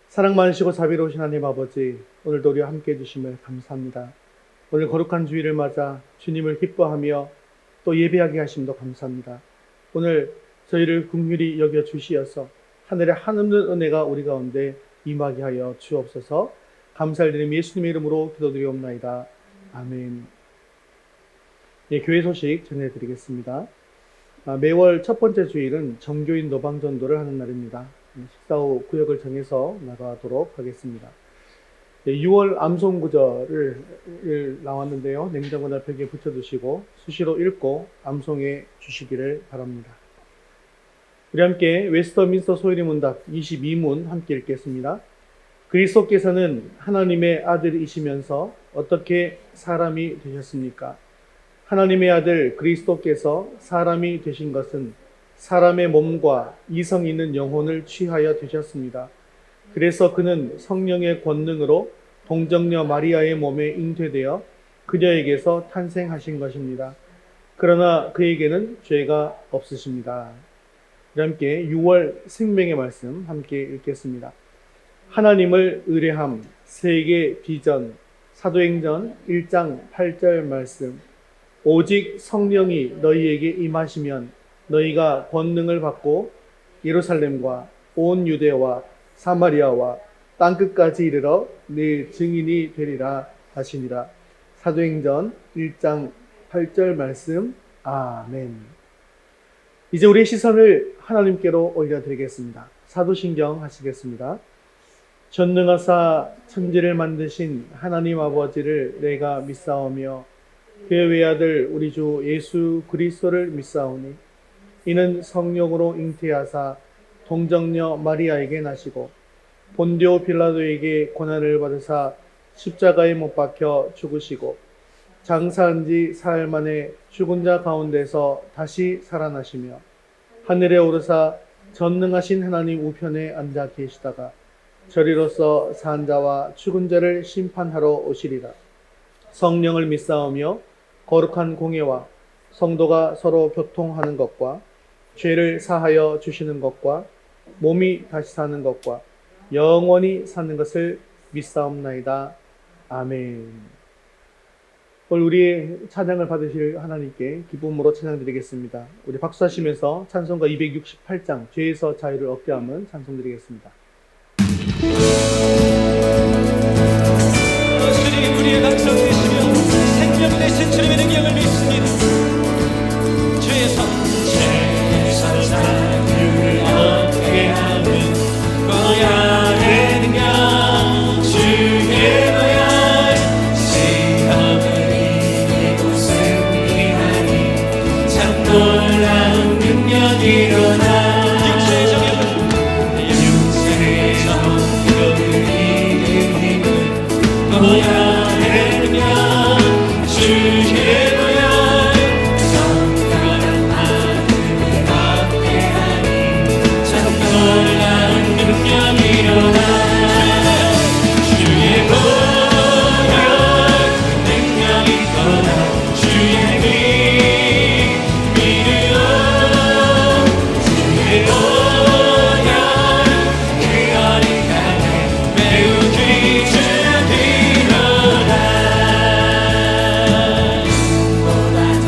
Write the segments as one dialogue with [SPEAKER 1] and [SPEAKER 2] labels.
[SPEAKER 1] 사랑 많으시고 자비로우신 하나님 아버지, 오늘도 우리와 함께 해주심을 감사합니다. 오늘 거룩한 주일을 맞아 주님을 기뻐하며 또 예배하게 하심도 감사합니다. 오늘 저희를 긍휼히 여겨 주시어서 하늘의 한없는 은혜가 우리 가운데 임하게 하여 주옵소서. 감사를 드리며 예수님의 이름으로 기도드리옵나이다. 아멘. 예, 교회 소식 전해드리겠습니다. 매월 첫 번째 주일은 정교인 노방전도를 하는 날입니다. 식사 후 구역을 정해서 나가도록 하겠습니다. 6월 암송구절을 나왔는데요. 냉장고나 벽에 붙여두시고 수시로 읽고 암송해 주시기를 바랍니다. 우리 함께 웨스터민스터 소일의 문답 22문 함께 읽겠습니다. 그리스도께서는 하나님의 아들이시면서 어떻게 사람이 되셨습니까? 하나님의 아들 그리스도께서 사람이 되신 것은 사람의 몸과 이성 있는 영혼을 취하여 되셨습니다. 그래서 그는 성령의 권능으로 동정녀 마리아의 몸에 잉태되어 그녀에게서 탄생하신 것입니다. 그러나 그에게는 죄가 없으십니다. 함께 6월 생명의 말씀 함께 읽겠습니다. 하나님을 의뢰함 세계 비전 사도행전 1장 8절 말씀. 오직 성령이 너희에게 임하시면 너희가 권능을 받고 예루살렘과 온 유대와 사마리아와 땅끝까지 이르러 내 증인이 되리라 하시니라. 사도행전 1장 8절 말씀. 아멘. 이제 우리의 시선을 하나님께로 올려드리겠습니다. 사도신경 하시겠습니다. 전능하사 천지를 만드신 하나님 아버지를 내가 믿사오며 그의 외아들 우리 주 예수 그리스도를 믿사오니 이는 성령으로 잉태하사 동정녀 마리아에게 나시고 본디오 빌라도에게 고난을 받으사 십자가에 못 박혀 죽으시고 장사한 지 사흘 만에 죽은 자 가운데서 다시 살아나시며 하늘에 오르사 전능하신 하나님 우편에 앉아 계시다가 저리로서 산 자와 죽은 자를 심판하러 오시리라. 성령을 믿사오며 거룩한 공예와 성도가 서로 교통하는 것과 죄를 사하여 주시는 것과 몸이 다시 사는 것과 영원히 사는 것을 믿사옵나이다. 아멘. 오늘 우리의 찬양을 받으실 하나님께 기쁨으로 찬양드리겠습니다. 우리 박수하시면서 찬송가 268장 죄에서 자유를 얻게 함은 찬송드리겠습니다.
[SPEAKER 2] 주님이 우리의 강성 되시며 생명 되신 주님의 능력을 믿습니다. 죄에서 자유를 얻게 하는 고향의 능력 주의 고향 시험을 이기고 승리하니 참 놀라운 능력이로다. 육체의 정욕을 이기는 힘은 고향의 능력 주의 고향 성결한 마음을 얻게 하니 참 놀라운 능력이로다. 주의 고향 능력이 떠나 주의 미 믿으오 주의 고향 그 어린 땅에 매우 귀중이로다. 보다 더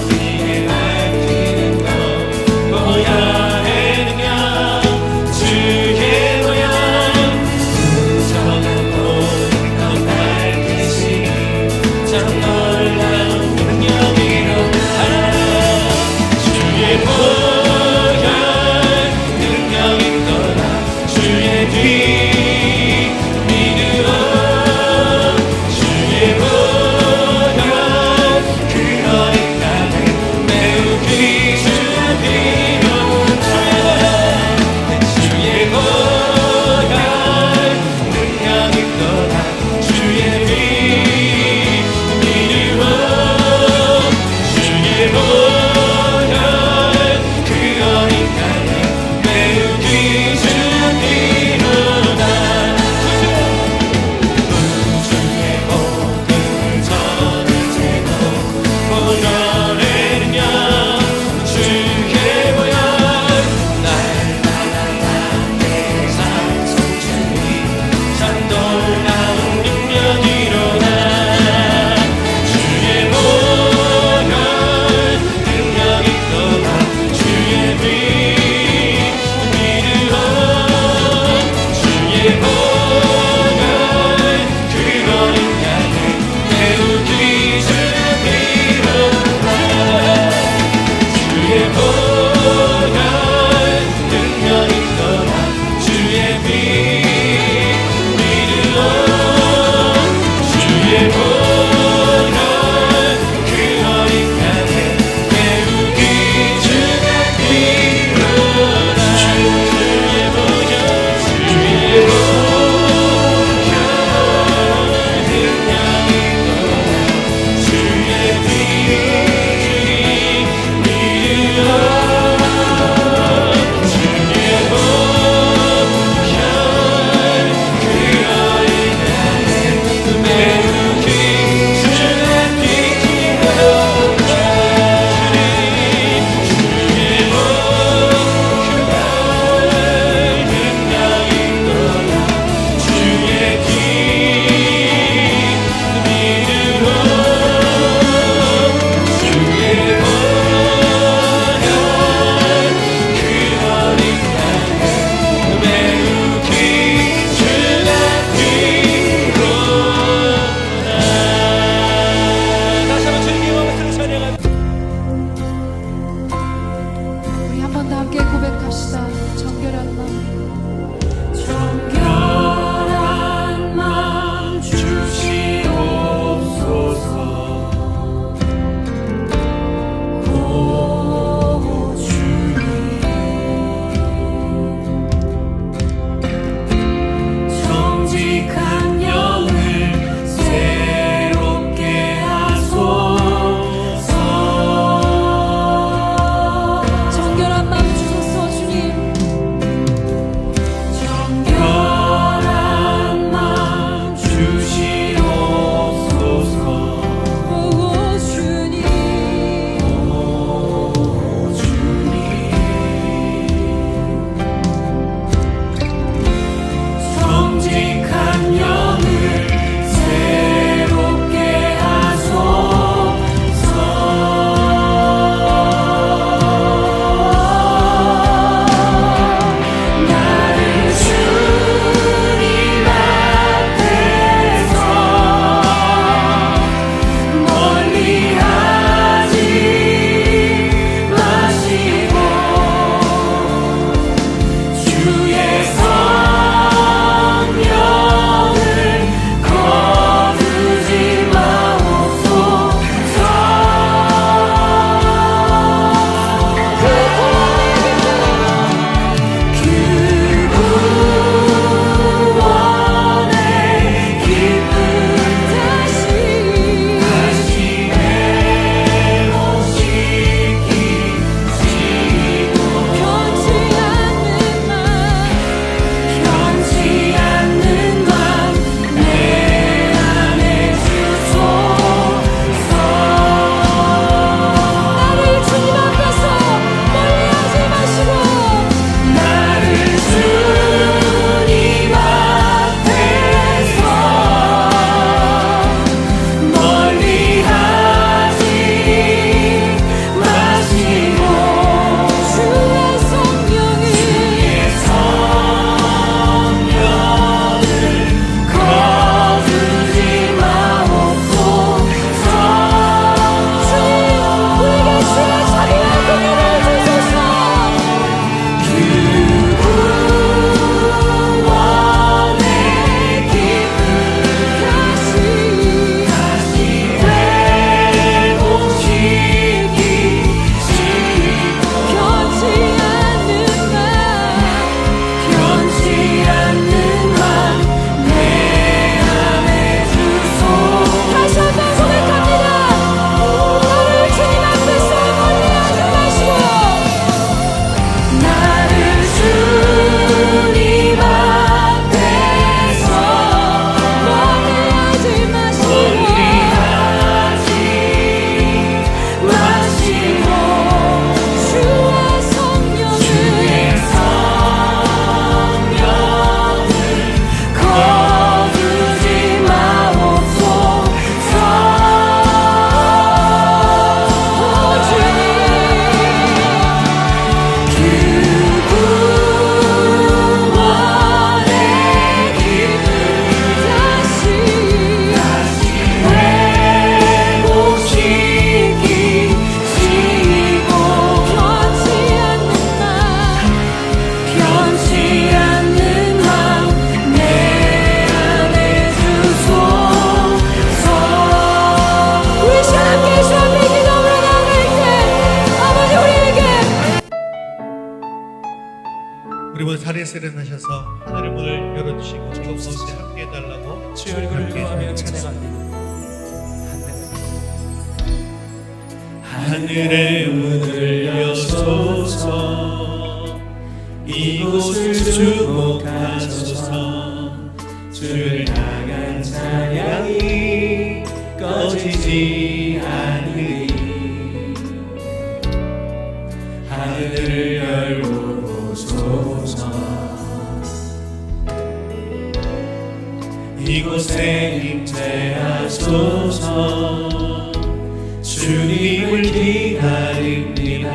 [SPEAKER 2] 크게 밝히는 것 고향의 능력 주의 고향 부정한 모든 것 밝히시니 참 놀라운 능력이로다. 주의 고향 능력이 떠나 주의 뒤 믿으오 주의 고향 그 어린 땅에 매우 귀중이로다. 주의 고향 능력이 떠나 주의 비 믿으오 주의 고향 그 어린 땅에 매우 귀중이로다.
[SPEAKER 3] 정직한 영을 새롭게 하소서. 나를 주님 앞에서 멀리하지 마시고 주의 성령을 거두지 마옵소서. 그 구원의 기쁨 다시 회복시키시고 편치 않는 맘 내 안에 주소서. 나를 주님 앞에서 멀리하지 마시고 나를 주님 앞에서 멀리하지 마시고 주의 성령을 거두지 마옵소서. 주님 우리에게 주의 자비와 긍휼을 주소서. 구원의 기쁨 다시 회복시키시고 편치 않는 맘 내 안에 주소서. 다시 한번 고백합니다. 나를 주님 앞에서 멀리하지 마시고 나를 주님 앞에서 멀리하지 마시고 주의 성령을 거두지 마옵소서. 주님 그 구원의 기쁨 다시 회복시키시고 편치 않는 맘 내 안에 주소서. 우리 시간 함께 주 앞에 기도하며 나아갈 때 아버지 우리에게
[SPEAKER 1] 우리 모두 자리에서 일어나셔서 하늘의 문을 열어주시고 이곳 가운데 함께 해달라고
[SPEAKER 2] 주의 얼굴을 기도하며 찬양합니다.
[SPEAKER 3] 하늘의 문을 여소서. 이곳을 주목하소서. 주를 향한 찬양이 꺼지지 않으니 하늘을 열고 보소서. 이곳에 임재하소서. 주님을 기다립니다.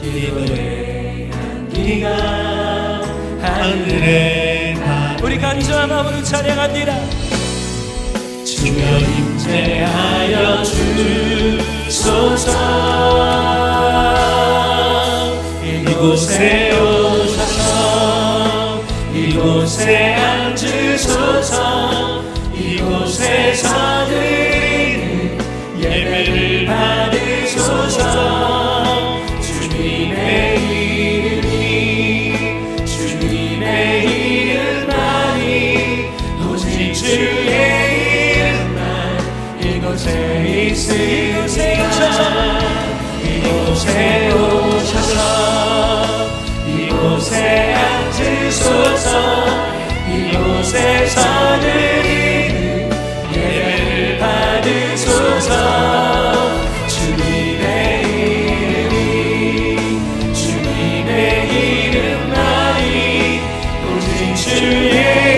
[SPEAKER 3] 기도의 향기가 하늘에
[SPEAKER 2] 우리 간절한 마음으로 찬양합니다.
[SPEAKER 3] 주여 임재하여 주소서. 이곳에 오셔서 이곳에 앉으소서. 이곳에서 드리는 예배를 받으소서. 주님의 이름만이 오직 주의 이름만 이곳에 있으시오사. 이곳에 오셔서 이곳에 앉으소서. 이곳에서 드리는 예배를 받으소서. 주님의 이름만이 오직 주의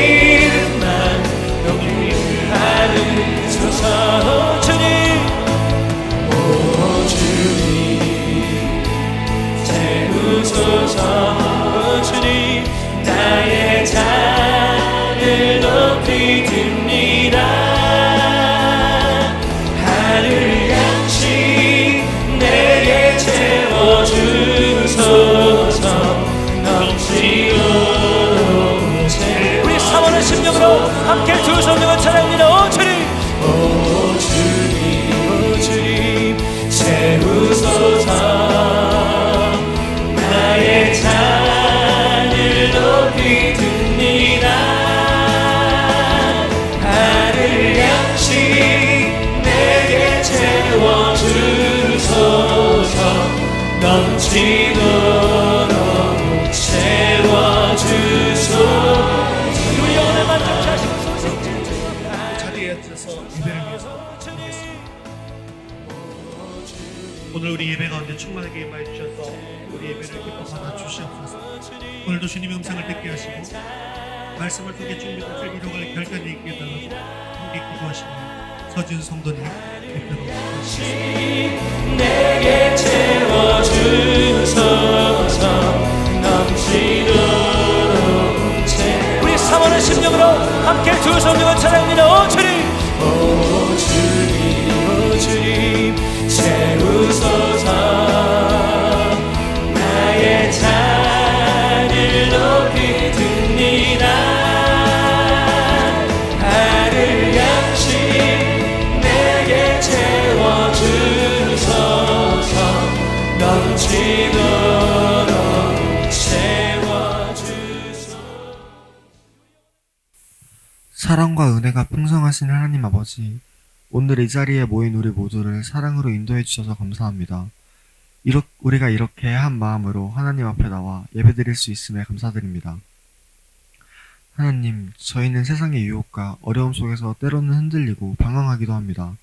[SPEAKER 2] 듭니다. 하늘 양식 내게 채워주소서. 넘치도록 채워. 우리 사모하는 심령으로 함께 두 성령을 찬양합니다. 오 주님, 오 주님, 오 주님 채우소서. 나의 잔을 높이 듭니다. 하늘 양식 내게 채워주소서. 넘치도록 채워주소서. 우리 영혼을 만족하시는 소생들
[SPEAKER 1] 자리에 앉아서 예배를 위해서 드리겠습니다. 오늘 우리 예배 가운데 충만하게 임하여 주셔서 우리 예배를 기뻐 받아 주시옵소서. 오늘도 주님의 음성을 듣게 하시고 말씀을 통해 주님의 뜻을 이루어갈 결단이 있게 해달라고 함께 기도하시며 서지은 성도님 대표로
[SPEAKER 2] 내게 채워주소서. 넘치도록 채워. 우리 사모하는 심령으로 함께 두 성령을 찬양합니다. 오 주님, 오 주님, 오 주님 채우소서. 나의 잔을 높이 듭니다. 하늘 양식 내게 채워주소서. 넘치도록 채워주소서.
[SPEAKER 4] 사랑과 은혜가 풍성하신 하나님 아버지, 오늘 이 자리에 모인 우리 모두를 사랑으로 인도해 주셔서 감사합니다. 우리가 이렇게 한 마음으로 하나님 앞에 나와 예배드릴 수 있음에 감사드립니다. 하나님, 저희는 세상의 유혹과 어려움 속에서 때로는 흔들리고 방황하기도 합니다.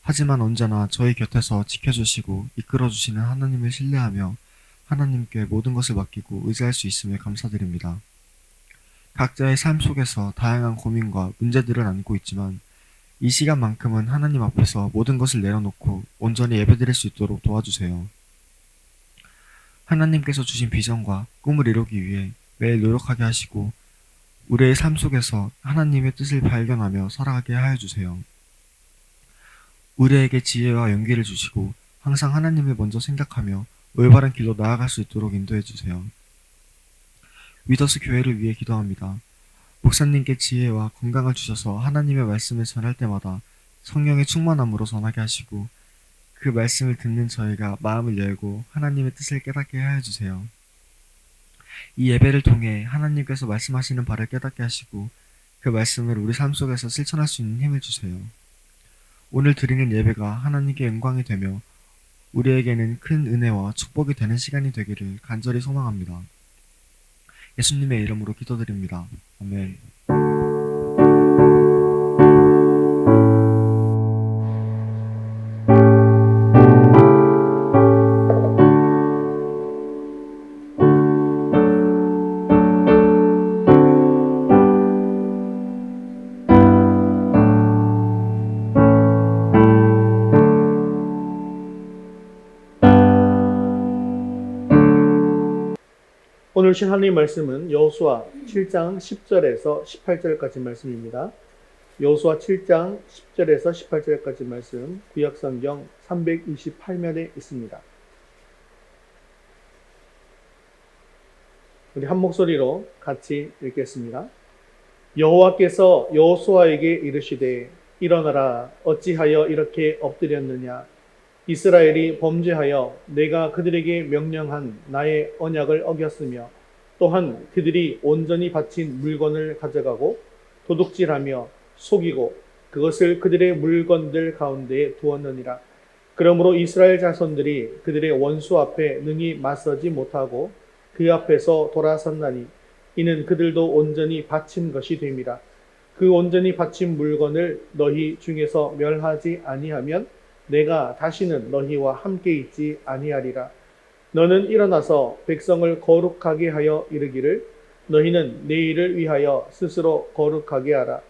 [SPEAKER 4] 하지만 언제나 저희 곁에서 지켜주시고 이끌어주시는 하나님을 신뢰하며 하나님께 모든 것을 맡기고 의지할 수 있음에 감사드립니다. 각자의 삶 속에서 다양한 고민과 문제들을 안고 있지만 이 시간만큼은 하나님 앞에서 모든 것을 내려놓고 온전히 예배드릴 수 있도록 도와주세요. 하나님께서 주신 비전과 꿈을 이루기 위해 매일 노력하게 하시고 우리의 삶 속에서 하나님의 뜻을 발견하며 살아가게 하여 주세요. 우리에게 지혜와 용기를 주시고 항상 하나님을 먼저 생각하며 올바른 길로 나아갈 수 있도록 인도해 주세요. 위더스 교회를 위해 기도합니다. 목사님께 지혜와 건강을 주셔서 하나님의 말씀을 전할 때마다 성령의 충만함으로 전하게 하시고 그 말씀을 듣는 저희가 마음을 열고 하나님의 뜻을 깨닫게 하여 주세요. 이 예배를 통해 하나님께서 말씀하시는 바를 깨닫게 하시고 그 말씀을 우리 삶 속에서 실천할 수 있는 힘을 주세요. 오늘 드리는 예배가 하나님께 영광이 되며 우리에게는 큰 은혜와 축복이 되는 시간이 되기를 간절히 소망합니다. 예수님의 이름으로 기도드립니다. 아멘.
[SPEAKER 1] 오늘 주신 하나님 말씀은 여호수아 7장 10절에서 18절까지 말씀입니다. 여호수아 7장 10절에서 18절까지 말씀 구약성경 328면에 있습니다. 우리 한 목소리로 같이 읽겠습니다. 여호와께서 여호수아에게 이르시되 일어나라 어찌하여 이렇게 엎드렸느냐 이스라엘이 범죄하여 내가 그들에게 명령한 나의 언약을 어겼으며 또한 그들이 온전히 바친 물건을 가져가고 도둑질하며 속이고 그것을 그들의 물건들 가운데에 두었느니라. 그러므로 이스라엘 자손들이 그들의 원수 앞에 능히 맞서지 못하고 그 앞에서 돌아섰나니 이는 그들도 온전히 바친 것이 됨이라. 그 온전히 바친 물건을 너희 중에서 멸하지 아니하면 내가 다시는 너희와 함께 있지 아니하리라. 너는 일어나서 백성을 거룩하게 하여 이르기를 너희는 내일을 위하여 스스로 거룩하게 하라.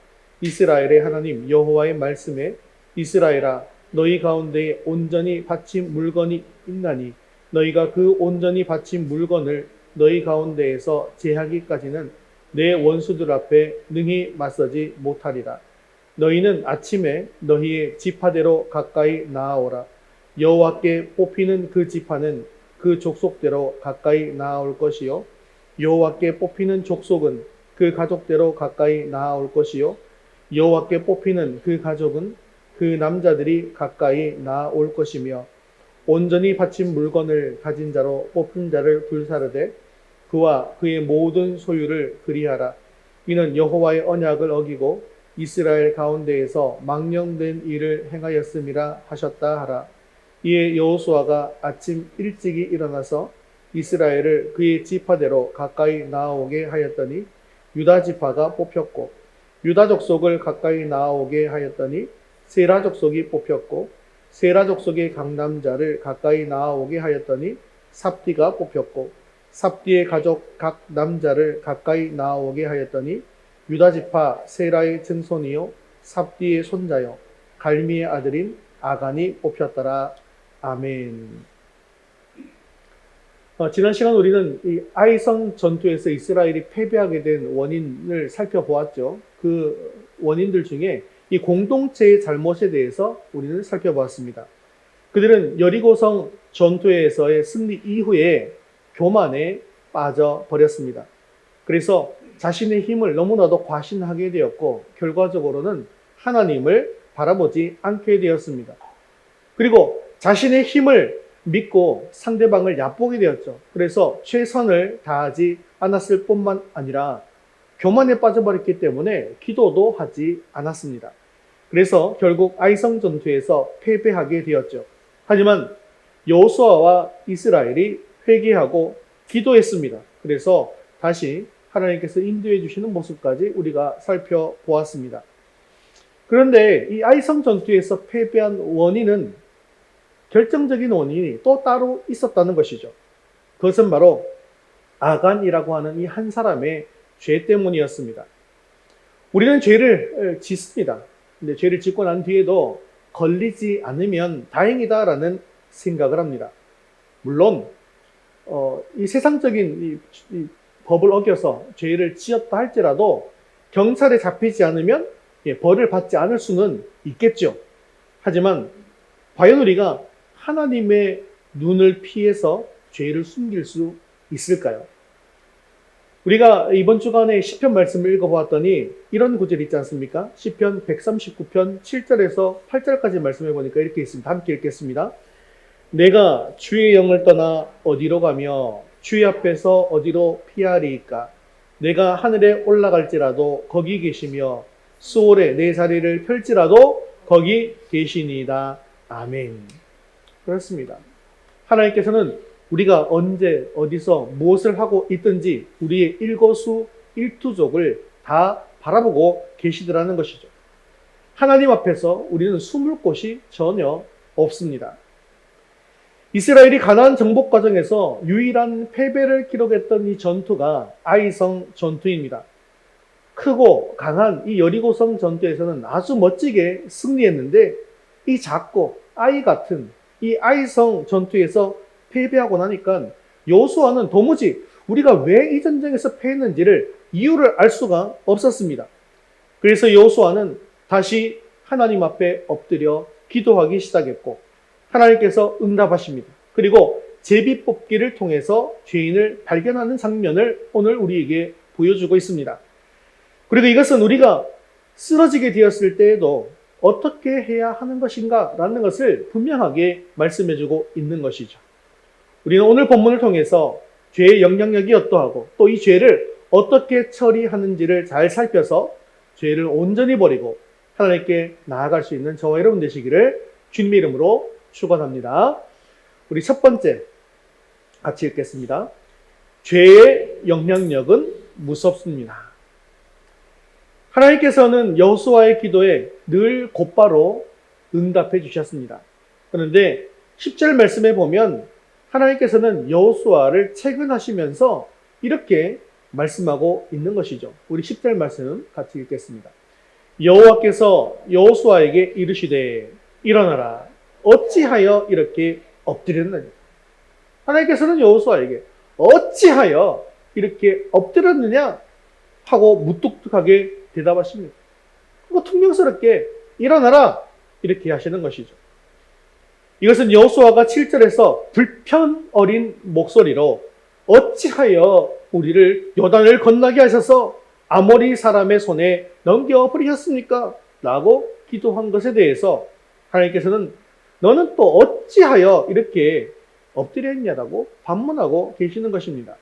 [SPEAKER 1] 이스라엘의 하나님 여호와의 말씀에 이스라엘아 너희 가운데에 온전히 바친 물건이 있나니 너희가 그 온전히 바친 물건을 너희 가운데에서 제하기까지는 내 원수들 앞에 능히 맞서지 못하리라. 너희는 아침에 너희의 지파대로 가까이 나아오라. 여호와께 뽑히는 그 지파는 그 족속대로 가까이 나아올 것이요 여호와께 뽑히는 족속은 그 가족대로 가까이 나아올 것이요 여호와께 뽑히는 그 가족은 그 남자들이 가까이 나아올 것이며 온전히 바친 물건을 가진 자로 뽑힌 자를 불사르되 그와 그의 모든 소유를 그리하라. 이는 여호와의 언약을 어기고 이스라엘 가운데에서 망령된 일을 행하였음이라 하셨다 하라. 이에 여호수아가 아침 일찍이 일어나서 이스라엘을 그의 지파대로 가까이 나아오게 하였더니 유다 지파가 뽑혔고 유다 족속을 가까이 나아오게 하였더니 세라 족속이 뽑혔고 세라 족속의 강남자를 가까이 나아오게 하였더니 삽디가 뽑혔고 삽디의 가족 각 남자를 가까이 나아오게 하였더니 유다 지파 세라의 증손이요 삽디의 손자요 갈미의 아들인 아간이 뽑혔더라. 아멘. 지난 시간 우리는 이 아이성 전투에서 이스라엘이 패배하게 된 원인을 살펴보았죠. 그 원인들 중에 이 공동체의 잘못에 대해서 우리는 살펴보았습니다. 그들은 여리고성 전투에서의 승리 이후에 교만에 빠져버렸습니다. 그래서 자신의 힘을 너무나도 과신하게 되었고 결과적으로는 하나님을 바라보지 않게 되었습니다. 그리고 자신의 힘을 믿고 상대방을 얕보게 되었죠. 그래서 최선을 다하지 않았을 뿐만 아니라 교만에 빠져버렸기 때문에 기도도 하지 않았습니다. 그래서 결국 아이성 전투에서 패배하게 되었죠. 하지만 여호수아와 이스라엘이 회개하고 기도했습니다. 그래서 다시 하나님께서 인도해 주시는 모습까지 우리가 살펴보았습니다. 그런데 이 아이성 전투에서 패배한 원인은 결정적인 원인이 또 따로 있었다는 것이죠. 그것은 바로 아간이라고 하는 이 한 사람의 죄 때문이었습니다. 우리는 죄를 짓습니다. 근데 죄를 짓고 난 뒤에도 걸리지 않으면 다행이다라는 생각을 합니다. 물론 이 세상적인 이 법을 어겨서 죄를 지었다 할지라도 경찰에 잡히지 않으면 벌을 받지 않을 수는 있겠죠. 하지만 과연 우리가 하나님의 눈을 피해서 죄를 숨길 수 있을까요? 우리가 이번 주간에 시편 말씀을 읽어보았더니 이런 구절이 있지 않습니까? 시편 139편 7절에서 8절까지 말씀해 보니까 이렇게 있습니다. 함께 읽겠습니다. 내가 주의 영을 떠나 어디로 가며 주의 앞에서 어디로 피하리이까? 내가 하늘에 올라갈지라도 거기 계시며 수월에 내 자리를 펼지라도 거기 계시니이다. 아멘. 그렇습니다. 하나님께서는 우리가 언제 어디서 무엇을 하고 있든지 우리의 일거수일투족을 다 바라보고 계시더라는 것이죠. 하나님 앞에서 우리는 숨을 곳이 전혀 없습니다. 이스라엘이 가나안 정복 과정에서 유일한 패배를 기록했던 이 전투가 아이성 전투입니다. 크고 강한 이 여리고성 전투에서는 아주 멋지게 승리했는데 이 작고 아이 같은 이 아이성 전투에서 패배하고 나니까 여호수아는 도무지 우리가 왜 이 전쟁에서 패했는지를 이유를 알 수가 없었습니다. 그래서 여호수아는 다시 하나님 앞에 엎드려 기도하기 시작했고 하나님께서 응답하십니다. 그리고 제비 뽑기를 통해서 죄인을 발견하는 장면을 오늘 우리에게 보여주고 있습니다. 그리고 이것은 우리가 쓰러지게 되었을 때에도 어떻게 해야 하는 것인가 라는 것을 분명하게 말씀해주고 있는 것이죠. 우리는 오늘 본문을 통해서 죄의 영향력이 어떠하고 또 이 죄를 어떻게 처리하는지를 잘 살펴서 죄를 온전히 버리고 하나님께 나아갈 수 있는 저와 여러분 되시기를 주님의 이름으로 축원합니다. 우리 첫 번째 같이 읽겠습니다. 죄의 영향력은 무섭습니다. 하나님께서는 여호수아의 기도에 늘 곧바로 응답해 주셨습니다. 그런데 10절 말씀에 보면 하나님께서는 여호수아를 체근하시면서 이렇게 말씀하고 있는 것이죠. 우리 10절 말씀 같이 읽겠습니다. 여호와께서 여호수아에게 이르시되 일어나라. 어찌하여 이렇게 엎드렸느냐. 하나님께서는 여호수아에게 어찌하여 이렇게 엎드렸느냐 하고 무뚝뚝하게 대답하십니다. 그리고 퉁명스럽게 일어나라 이렇게 하시는 것이죠. 이것은 여호수아가 7절에서 불편 어린 목소리로 어찌하여 우리를 요단을 건너게 하셔서 아모리 사람의 손에 넘겨버리셨습니까? 라고 기도한 것에 대해서 하나님께서는 너는 또 어찌하여 이렇게 엎드려 있냐라고 반문하고 계시는 것입니다.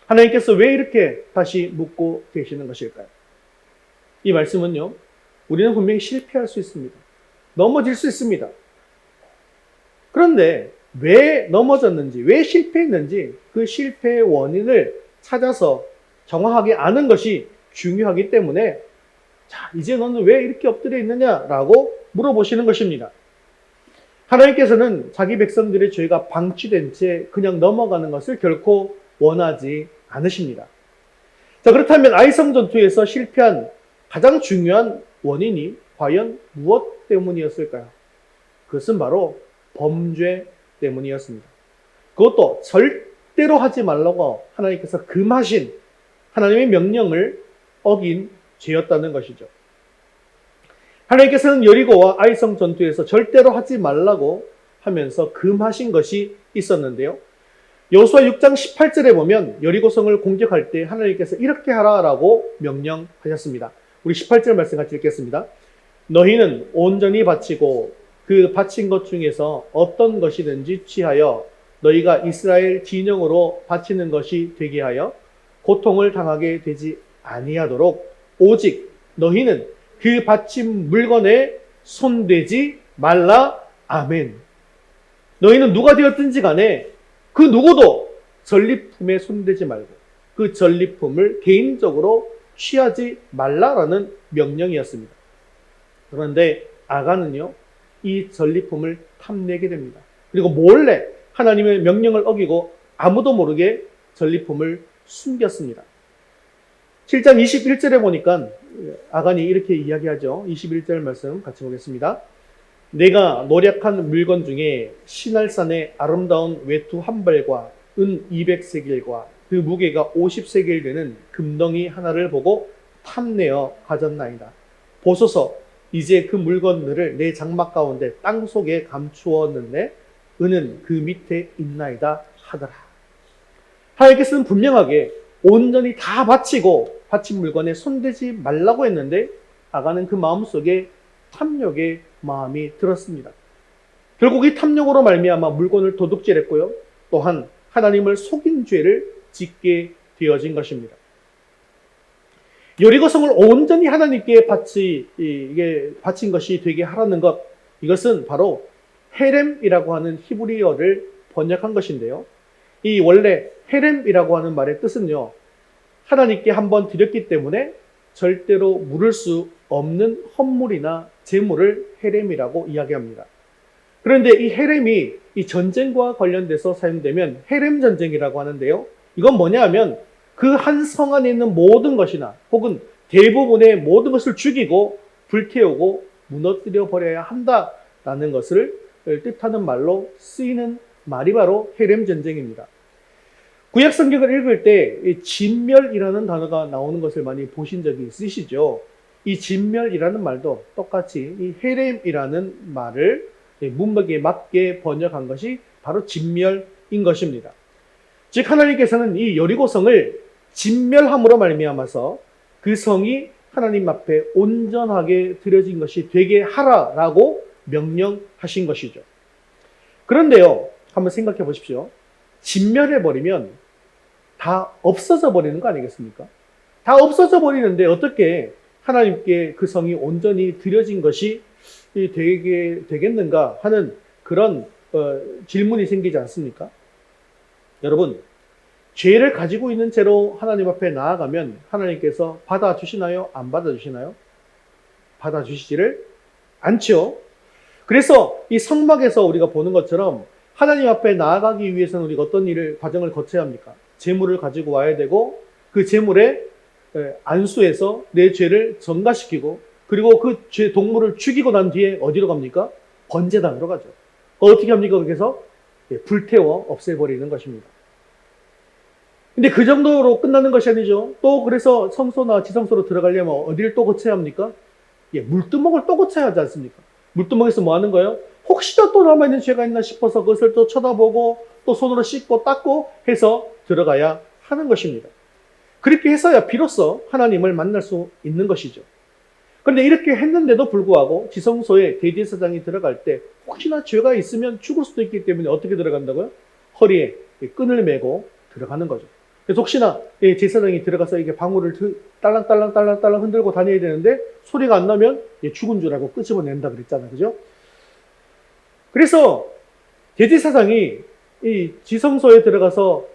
[SPEAKER 1] 하나님께서 왜 이렇게 다시 묻고 계시는 것일까요? 이 말씀은요, 우리는 분명히 실패할 수 있습니다. 넘어질 수 있습니다. 그런데 왜 넘어졌는지, 왜 실패했는지 그 실패의 원인을 찾아서 정확하게 아는 것이 중요하기 때문에 자, 이제 너는 왜 이렇게 엎드려 있느냐라고 물어보시는 것입니다. 하나님께서는 자기 백성들의 죄가 방치된 채 그냥 넘어가는 것을 결코 원하지 않으십니다. 자, 그렇다면 아이성 전투에서 실패한 가장 중요한 원인이 과연 무엇 때문이었을까요? 그것은 바로 범죄 때문이었습니다. 그것도 절대로 하지 말라고 하나님께서 금하신 하나님의 명령을 어긴 죄였다는 것이죠. 하나님께서는 여리고와 아이성 전투에서 절대로 하지 말라고 하면서 금하신 것이 있었는데요. 여호수아 6장 18절에 보면 여리고성을 공격할 때 하나님께서 이렇게 하라라고 명령하셨습니다. 우리 18절 말씀 같이 읽겠습니다. 너희는 온전히 바치고 그 바친 것 중에서 어떤 것이든지 취하여 너희가 이스라엘 진영으로 바치는 것이 되게 하여 고통을 당하게 되지 아니하도록 오직 너희는 그 바친 물건에 손대지 말라. 아멘. 너희는 누가 되었든지 간에 그 누구도 전리품에 손대지 말고 그 전리품을 개인적으로 취하지 말라라는 명령이었습니다. 그런데 아간은요, 이 전리품을 탐내게 됩니다. 그리고 몰래 하나님의 명령을 어기고 아무도 모르게 전리품을 숨겼습니다. 7장 21절에 보니까 아간이 이렇게 이야기하죠. 21절 말씀 같이 보겠습니다. 내가 노력한 물건 중에 시날산의 아름다운 외투 한 벌과 은 200세겔과 그 무게가 50세겔 되는 금덩이 하나를 보고 탐내어 가졌나이다. 보소서, 이제 그 물건들을 내 장막 가운데 땅 속에 감추었는데 은은 그 밑에 있나이다 하더라. 하나님께서는 분명하게 온전히 다 바치고 바친 물건에 손대지 말라고 했는데 아간은 그 마음속에 탐욕의 마음이 들었습니다. 결국 이 탐욕으로 말미암아 물건을 도둑질했고요. 또한 하나님을 속인 죄를 짓게 되어진 것입니다. 여리고성을 온전히 하나님께 바친 것이 되게 하라는 것, 이것은 바로 헤렘이라고 하는 히브리어를 번역한 것인데요. 이 원래 헤렘이라고 하는 말의 뜻은요, 하나님께 한번 드렸기 때문에 절대로 물을 수 없는 헌물이나 제물을 헤렘이라고 이야기합니다. 그런데 이 헤렘이 이 전쟁과 관련돼서 사용되면 헤렘 전쟁이라고 하는데요. 이건 뭐냐 하면 그 한 성 안에 있는 모든 것이나 혹은 대부분의 모든 것을 죽이고 불태우고 무너뜨려 버려야 한다라는 것을 뜻하는 말로 쓰이는 말이 바로 헤렘 전쟁입니다. 구약 성경을 읽을 때 진멸이라는 단어가 나오는 것을 많이 보신 적이 있으시죠? 이 진멸이라는 말도 똑같이 이 헤렘이라는 말을 문맥에 맞게 번역한 것이 바로 진멸인 것입니다. 즉 하나님께서는 이 여리고성을 진멸함으로 말미암아서 그 성이 하나님 앞에 온전하게 드려진 것이 되게 하라라고 명령하신 것이죠. 그런데요, 한번 생각해 보십시오. 진멸해 버리면 다 없어져 버리는 거 아니겠습니까? 다 없어져 버리는데 어떻게 하나님께 그 성이 온전히 드려진 것이 되겠는가 하는 그런 질문이 생기지 않습니까? 여러분, 죄를 가지고 있는 채로 하나님 앞에 나아가면 하나님께서 받아주시나요? 안 받아주시나요? 받아주시지를 않죠. 그래서 이 성막에서 우리가 보는 것처럼 하나님 앞에 나아가기 위해서는 우리가 어떤 과정을 거쳐야 합니까? 제물을 가지고 와야 되고 그 제물에 안수해서 내 죄를 전가시키고 그리고 그 동물을 죽이고 난 뒤에 어디로 갑니까? 번제단으로 가죠. 어떻게 합니까? 그래서 불태워 없애버리는 것입니다. 근데 그 정도로 끝나는 것이 아니죠. 또 그래서 성소나 지성소로 들어가려면 어디를 또 거쳐야 합니까? 예, 물두멍을 또 거쳐야 하지 않습니까? 물두멍에서 뭐 하는 거예요? 혹시나 또 남아있는 죄가 있나 싶어서 그것을 또 쳐다보고 또 손으로 씻고 닦고 해서 들어가야 하는 것입니다. 그렇게 해서야 비로소 하나님을 만날 수 있는 것이죠. 그런데 이렇게 했는데도 불구하고 지성소에 대제사장이 들어갈 때 혹시나 죄가 있으면 죽을 수도 있기 때문에 어떻게 들어간다고요? 허리에 끈을 메고 들어가는 거죠. 그래서 혹시나 제사장이 들어가서 이게 방울을 딸랑딸랑 흔들고 다녀야 되는데 소리가 안 나면 죽은 줄 알고 끄집어낸다 그랬잖아요. 그죠? 그래서 대제사장이 이 지성소에 들어가서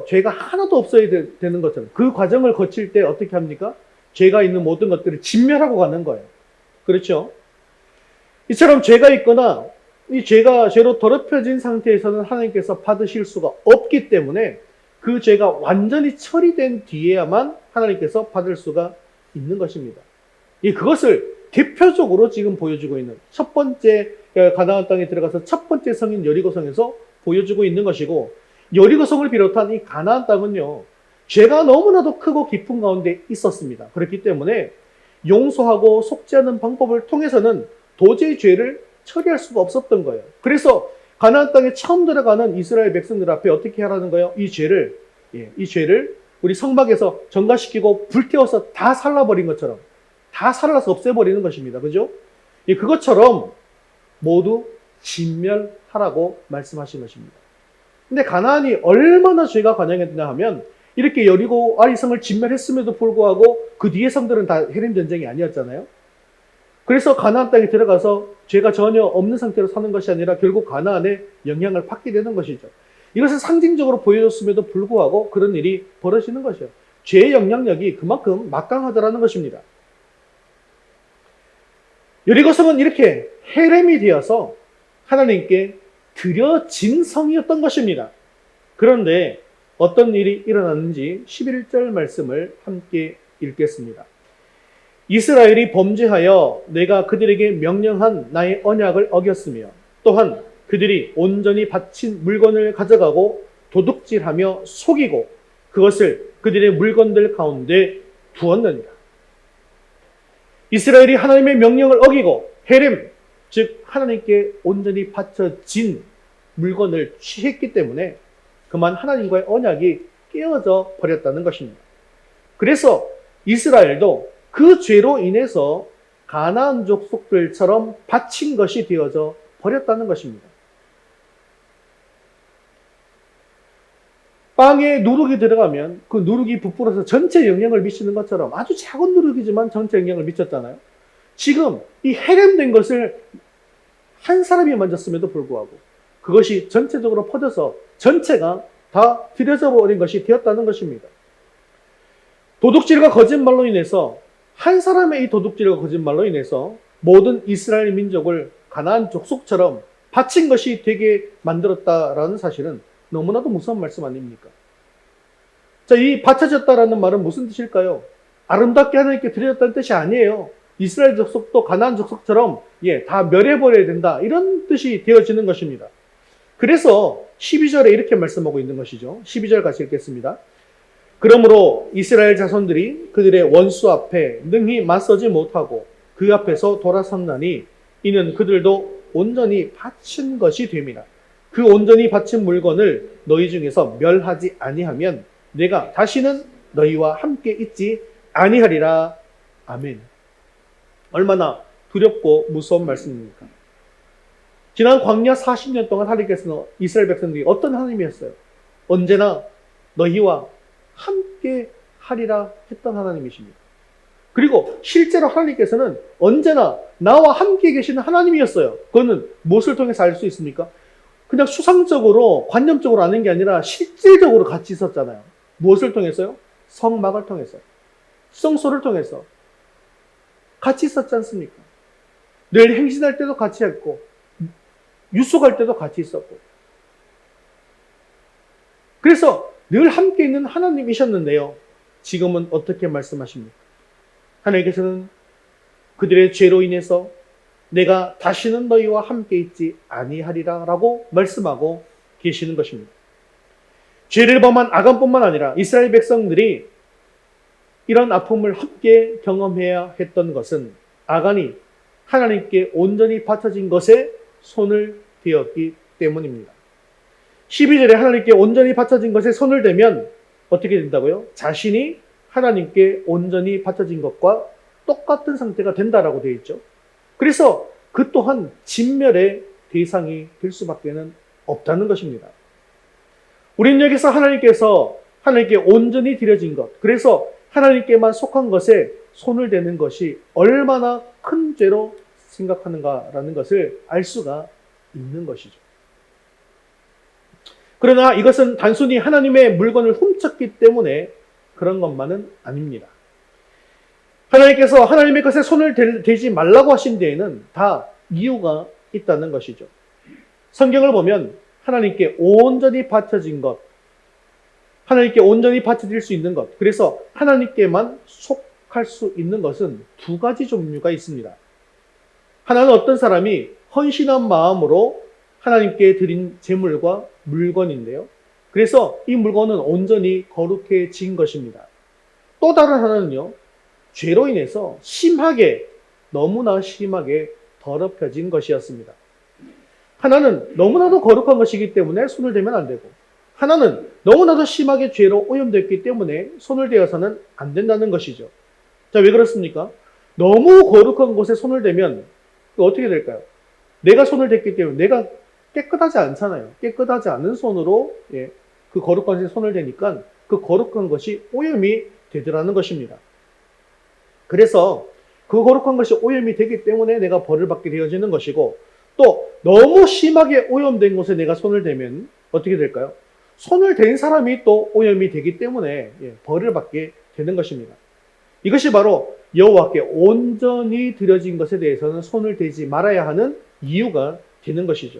[SPEAKER 1] 죄가 하나도 없어야 되는 것처럼 그 과정을 거칠 때 어떻게 합니까? 죄가 있는 모든 것들을 진멸하고 가는 거예요. 그렇죠? 이처럼 죄가 있거나 이 죄로 더럽혀진 상태에서는 하나님께서 받으실 수가 없기 때문에 그 죄가 완전히 처리된 뒤에야만 하나님께서 받을 수가 있는 것입니다. 그것을 대표적으로 지금 보여주고 있는 첫 번째 가나안 땅에 들어가서 첫 번째 성인 여리고성에서 보여주고 있는 것이고, 여리고성을 비롯한 이 가나안 땅은요, 죄가 너무나도 크고 깊은 가운데 있었습니다. 그렇기 때문에 용서하고 속죄하는 방법을 통해서는 도저히 죄를 처리할 수가 없었던 거예요. 그래서 가나안 땅에 처음 들어가는 이스라엘 백성들 앞에 어떻게 하라는 거예요? 이 죄를 우리 성막에서 전가시키고 불태워서 다 살라버린 것처럼 다 살라서 없애버리는 것입니다. 그죠? 그것처럼 모두 진멸하라고 말씀하신 것입니다. 근데 가나안이 얼마나 죄가 관영했냐 하면 이렇게 여리고 아이 성을 진멸했음에도 불구하고 그 뒤에 성들은 다 헤렘 전쟁이 아니었잖아요. 그래서 가나안 땅에 들어가서 죄가 전혀 없는 상태로 사는 것이 아니라 결국 가나안의 영향을 받게 되는 것이죠. 이것을 상징적으로 보여줬음에도 불구하고 그런 일이 벌어지는 것이에요. 죄의 영향력이 그만큼 막강하다라는 것입니다. 여리고성은 이렇게 헤렘이 되어서 하나님께 드려진 성이었던 것입니다. 그런데 어떤 일이 일어났는지 11절 말씀을 함께 읽겠습니다. 이스라엘이 범죄하여 내가 그들에게 명령한 나의 언약을 어겼으며 또한 그들이 온전히 바친 물건을 가져가고 도둑질하며 속이고 그것을 그들의 물건들 가운데 두었느니라. 이스라엘이 하나님의 명령을 어기고 헤렘, 즉 하나님께 온전히 바쳐진 물건을 취했기 때문에 그만 하나님과의 언약이 깨어져 버렸다는 것입니다. 그래서 이스라엘도 그 죄로 인해서 가나안 족속들처럼 바친 것이 되어져 버렸다는 것입니다. 빵에 누룩이 들어가면 그 누룩이 부풀어서 전체 영향을 미치는 것처럼 아주 작은 누룩이지만 전체 영향을 미쳤잖아요. 지금 이 헤렘된 것을 한 사람이 만졌음에도 불구하고 그것이 전체적으로 퍼져서 전체가 다 들여져 버린 것이 되었다는 것입니다. 도둑질과 거짓말로 인해서 한 사람의 이 도둑질과 거짓말로 인해서 모든 이스라엘 민족을 가나안 족속처럼 바친 것이 되게 만들었다라는 사실은 너무나도 무서운 말씀 아닙니까? 자, 이 바쳐졌다라는 말은 무슨 뜻일까요? 아름답게 하나님께 드려졌다는 뜻이 아니에요. 이스라엘 족속도 가나안 족속처럼 다 멸해버려야 된다, 이런 뜻이 되어지는 것입니다. 그래서 12절에 이렇게 말씀하고 있는 것이죠. 12절 같이 읽겠습니다. 그러므로 이스라엘 자손들이 그들의 원수 앞에 능히 맞서지 못하고 그 앞에서 돌아섰나니 이는 그들도 온전히 바친 것이 됨이라. 그 온전히 바친 물건을 너희 중에서 멸하지 아니하면 내가 다시는 너희와 함께 있지 아니하리라. 아멘. 얼마나 두렵고 무서운 말씀입니까? 지난 광야 40년 동안 하나님께서는 이스라엘 백성들이 어떤 하나님이었어요? 언제나 너희와 함께 하리라 했던 하나님이십니다. 그리고 실제로 하나님께서는 언제나 나와 함께 계시는 하나님이었어요. 그거는 무엇을 통해서 알 수 있습니까? 그냥 수상적으로 관념적으로 아는 게 아니라 실질적으로 같이 있었잖아요. 무엇을 통해서요? 성막을 통해서, 성소를 통해서 같이 있었지 않습니까? 늘 행진할 때도 같이 했고 유숙할 때도 같이 있었고, 그래서 늘 함께 있는 하나님이셨는데요, 지금은 어떻게 말씀하십니까? 하나님께서는 그들의 죄로 인해서 내가 다시는 너희와 함께 있지 아니하리라 라고 말씀하고 계시는 것입니다. 죄를 범한 아간뿐만 아니라 이스라엘 백성들이 이런 아픔을 함께 경험해야 했던 것은 아간이 하나님께 온전히 바쳐진 것에 손을 대었기 때문입니다. 12절에 하나님께 온전히 바쳐진 것에 손을 대면 어떻게 된다고요? 자신이 하나님께 온전히 바쳐진 것과 똑같은 상태가 된다라고 되어 있죠. 그래서 그 또한 진멸의 대상이 될 수밖에 없다는 것입니다. 우리는 여기서 하나님께 온전히 드려진 것, 그래서 하나님께만 속한 것에 손을 대는 것이 얼마나 큰 죄로 생각하는가라는 것을 알 수가 있는 것이죠. 그러나 이것은 단순히 하나님의 물건을 훔쳤기 때문에 그런 것만은 아닙니다. 하나님께서 하나님의 것에 손을 대지 말라고 하신 데에는 다 이유가 있다는 것이죠. 성경을 보면 하나님께 온전히 바쳐진 것, 하나님께 온전히 바쳐질 수 있는 것, 그래서 하나님께만 속할 수 있는 것은 두 가지 종류가 있습니다. 하나는 어떤 사람이 헌신한 마음으로 하나님께 드린 제물과 물건인데요. 그래서 이 물건은 온전히 거룩해진 것입니다. 또 다른 하나는요, 죄로 인해서 너무나 심하게 더럽혀진 것이었습니다. 하나는 너무나도 거룩한 것이기 때문에 손을 대면 안 되고, 하나는 너무나도 심하게 죄로 오염됐기 때문에 손을 대어서는 안 된다는 것이죠. 자, 왜 그렇습니까? 너무 거룩한 곳에 손을 대면 어떻게 될까요? 내가 손을 댔기 때문에 내가 깨끗하지 않잖아요. 깨끗하지 않은 손으로 그 거룩한 것에 손을 대니까 그 거룩한 것이 오염이 되더라는 것입니다. 그래서 그 거룩한 것이 오염이 되기 때문에 내가 벌을 받게 되어지는 것이고, 또 너무 심하게 오염된 곳에 내가 손을 대면 어떻게 될까요? 손을 댄 사람이 또 오염이 되기 때문에 벌을 받게 되는 것입니다. 이것이 바로 여호와께 온전히 드려진 것에 대해서는 손을 대지 말아야 하는 이유가 되는 것이죠.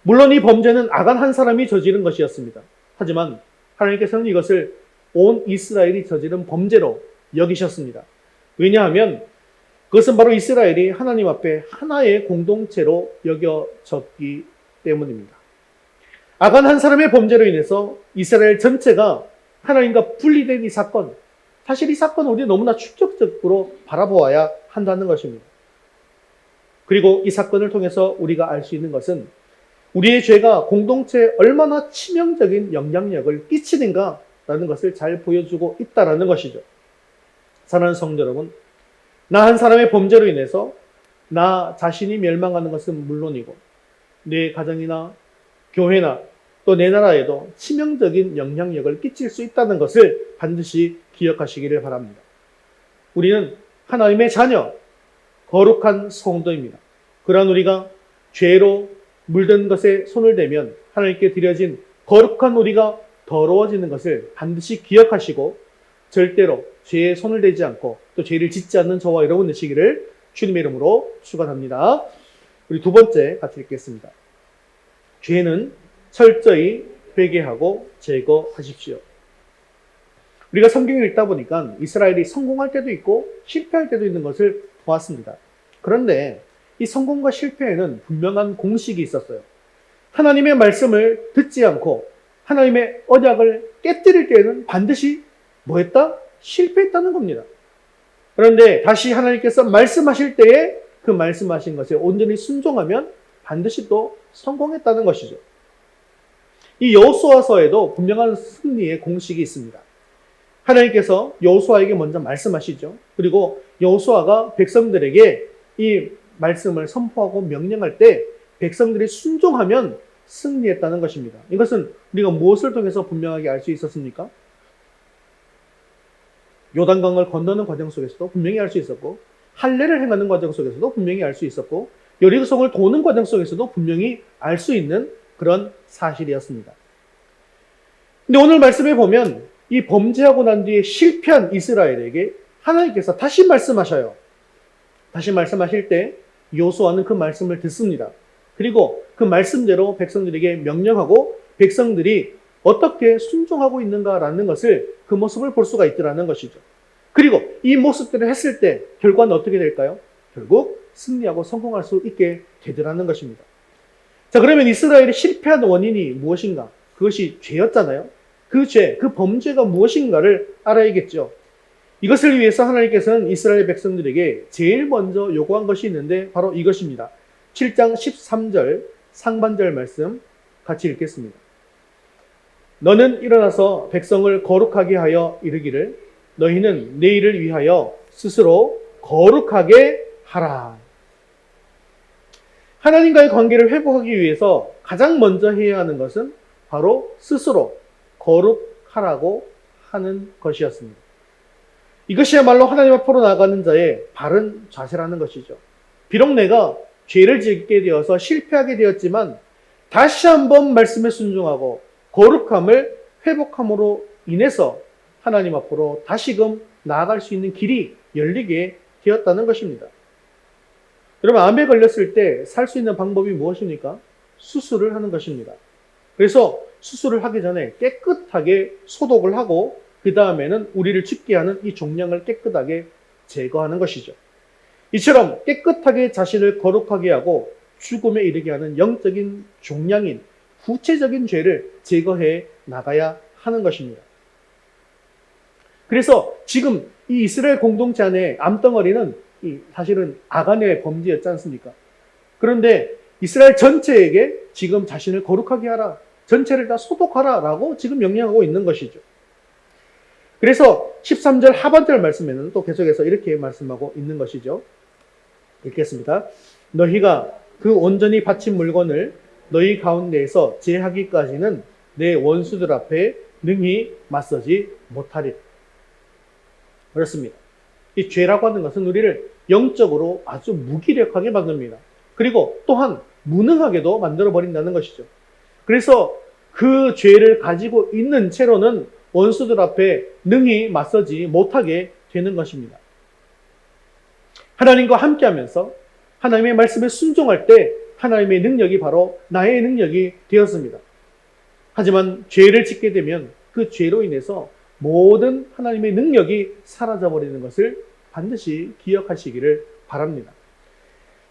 [SPEAKER 1] 물론 이 범죄는 아간 한 사람이 저지른 것이었습니다. 하지만 하나님께서는 이것을 온 이스라엘이 저지른 범죄로 여기셨습니다. 왜냐하면 그것은 바로 이스라엘이 하나님 앞에 하나의 공동체로 여겨졌기 때문입니다. 아간 한 사람의 범죄로 인해서 이스라엘 전체가 하나님과 분리된 이 사건, 사실 이 사건은 우리 너무나 충격적으로 바라보아야 한다는 것입니다. 그리고 이 사건을 통해서 우리가 알 수 있는 것은 우리의 죄가 공동체에 얼마나 치명적인 영향력을 끼치는가라는 것을 잘 보여주고 있다는 것이죠. 사랑하는 성도 여러분, 나 한 사람의 범죄로 인해서 나 자신이 멸망하는 것은 물론이고 내 가정이나 교회나 또 내 나라에도 치명적인 영향력을 끼칠 수 있다는 것을 반드시 기억하시기를 바랍니다. 우리는 하나님의 자녀, 거룩한 성도입니다. 그러한 우리가 죄로 물든 것에 손을 대면 하나님께 드려진 거룩한 우리가 더러워지는 것을 반드시 기억하시고 절대로 죄에 손을 대지 않고 또 죄를 짓지 않는 저와 여러분 되시기를 주님의 이름으로 축원합니다. 우리 두 번째 같이 읽겠습니다. 죄는 철저히 회개하고 제거하십시오. 우리가 성경을 읽다 보니까 이스라엘이 성공할 때도 있고 실패할 때도 있는 것을 보았습니다. 그런데 이 성공과 실패에는 분명한 공식이 있었어요. 하나님의 말씀을 듣지 않고 하나님의 언약을 깨뜨릴 때에는 반드시 뭐 했다? 실패했다는 겁니다. 그런데 다시 하나님께서 말씀하실 때에 그 말씀하신 것에 온전히 순종하면 반드시 또 성공했다는 것이죠. 이 여호수아서에도 분명한 승리의 공식이 있습니다. 하나님께서 여호수아에게 먼저 말씀하시죠. 그리고 여호수아가 백성들에게 이 말씀을 선포하고 명령할 때 백성들이 순종하면 승리했다는 것입니다. 이것은 우리가 무엇을 통해서 분명하게 알 수 있었습니까? 요단강을 건너는 과정 속에서도 분명히 알 수 있었고, 할례를 행하는 과정 속에서도 분명히 알 수 있었고, 여리고성을 도는 과정 속에서도 분명히 알 수 있는 그런 사실이었습니다. 근데 오늘 말씀에 보면 이 범죄하고 난 뒤에 실패한 이스라엘에게 하나님께서 다시 말씀하셔요. 다시 말씀하실 때 여호수아는 그 말씀을 듣습니다. 그리고 그 말씀대로 백성들에게 명령하고 백성들이 어떻게 순종하고 있는가라는 것을 그 모습을 볼 수가 있더라는 것이죠. 그리고 이 모습들을 했을 때 결과는 어떻게 될까요? 결국 승리하고 성공할 수 있게 되더라는 것입니다. 자, 그러면 이스라엘이 실패한 원인이 무엇인가? 그것이 죄였잖아요. 그 죄, 그 범죄가 무엇인가를 알아야겠죠. 이것을 위해서 하나님께서는 이스라엘 백성들에게 제일 먼저 요구한 것이 있는데 바로 이것입니다. 7장 13절 상반절 말씀 같이 읽겠습니다. 너는 일어나서 백성을 거룩하게 하여 이르기를 너희는 내일을 위하여 스스로 거룩하게 하라. 하나님과의 관계를 회복하기 위해서 가장 먼저 해야 하는 것은 바로 스스로 거룩하라고 하는 것이었습니다. 이것이야말로 하나님 앞으로 나가는 자의 바른 자세라는 것이죠. 비록 내가 죄를 짓게 되어서 실패하게 되었지만 다시 한번 말씀에 순종하고 거룩함을 회복함으로 인해서 하나님 앞으로 다시금 나아갈 수 있는 길이 열리게 되었다는 것입니다. 여러분, 암에 걸렸을 때 살 수 있는 방법이 무엇입니까? 수술을 하는 것입니다. 그래서 수술을 하기 전에 깨끗하게 소독을 하고 그 다음에는 우리를 죽게 하는 이 종양을 깨끗하게 제거하는 것이죠. 이처럼 깨끗하게 자신을 거룩하게 하고 죽음에 이르게 하는 영적인 종양인 구체적인 죄를 제거해 나가야 하는 것입니다. 그래서 지금 이 이스라엘 공동체 안에 암덩어리는 사실은 아간의 범죄였지 않습니까? 그런데 이스라엘 전체에게 지금 자신을 거룩하게 하라, 전체를 다 소독하라 라고 지금 명령하고 있는 것이죠. 그래서 13절 하반절 말씀에는 또 계속해서 이렇게 말씀하고 있는 것이죠. 읽겠습니다. 너희가 그 온전히 바친 물건을 너희 가운데에서 제하기까지는 내 원수들 앞에 능히 맞서지 못하리라. 그렇습니다. 이 죄라고 하는 것은 우리를 영적으로 아주 무기력하게 만듭니다. 그리고 또한 무능하게도 만들어버린다는 것이죠. 그래서 그 죄를 가지고 있는 채로는 원수들 앞에 능히 맞서지 못하게 되는 것입니다. 하나님과 함께하면서 하나님의 말씀에 순종할 때 하나님의 능력이 바로 나의 능력이 되었습니다. 하지만 죄를 짓게 되면 그 죄로 인해서 모든 하나님의 능력이 사라져버리는 것을 반드시 기억하시기를 바랍니다.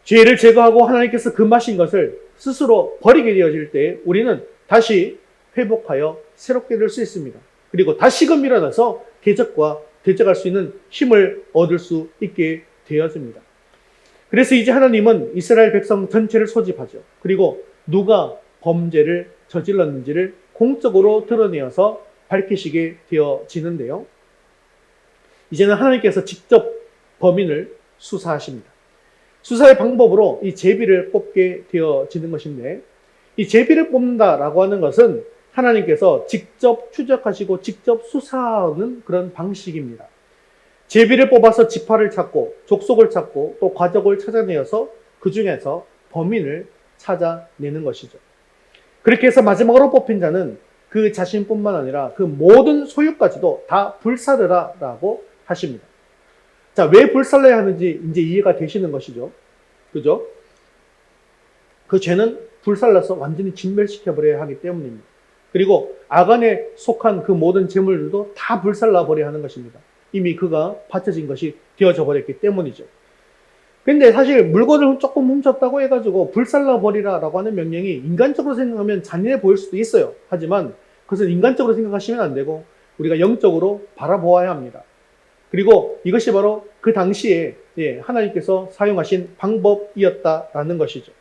[SPEAKER 1] 죄를 제거하고 하나님께서 금하신 것을 스스로 버리게 되어질 때 우리는 다시 회복하여 새롭게 될 수 있습니다. 그리고 다시금 일어나서 대적과 대적할 수 있는 힘을 얻을 수 있게 되어집니다. 그래서 이제 하나님은 이스라엘 백성 전체를 소집하죠. 그리고 누가 범죄를 저질렀는지를 공적으로 드러내어서 밝히시게 되어지는데요. 이제는 하나님께서 직접 범인을 수사하십니다. 수사의 방법으로 이 제비를 뽑게 되어지는 것인데, 이 제비를 뽑는다라고 하는 것은 하나님께서 직접 추적하시고 직접 수사하는 그런 방식입니다. 제비를 뽑아서 지파를 찾고 족속을 찾고 또 가족을 찾아내어서 그 중에서 범인을 찾아내는 것이죠. 그렇게 해서 마지막으로 뽑힌 자는 그 자신뿐만 아니라 그 모든 소유까지도 다 불사르라라고 하십니다. 자, 왜 불살라야 하는지 이제 이해가 되시는 것이죠. 그죠? 그 죄는 불살라서 완전히 진멸시켜버려야 하기 때문입니다. 그리고 아간에 속한 그 모든 재물들도 다 불살라버려야 하는 것입니다. 이미 그가 바쳐진 것이 되어져 버렸기 때문이죠. 근데 사실 물건을 조금 훔쳤다고 해가지고 불살라버리라라고 하는 명령이 인간적으로 생각하면 잔인해 보일 수도 있어요. 하지만 그것은 인간적으로 생각하시면 안 되고 우리가 영적으로 바라보아야 합니다. 그리고 이것이 바로 그 당시에 하나님께서 사용하신 방법이었다라는 것이죠.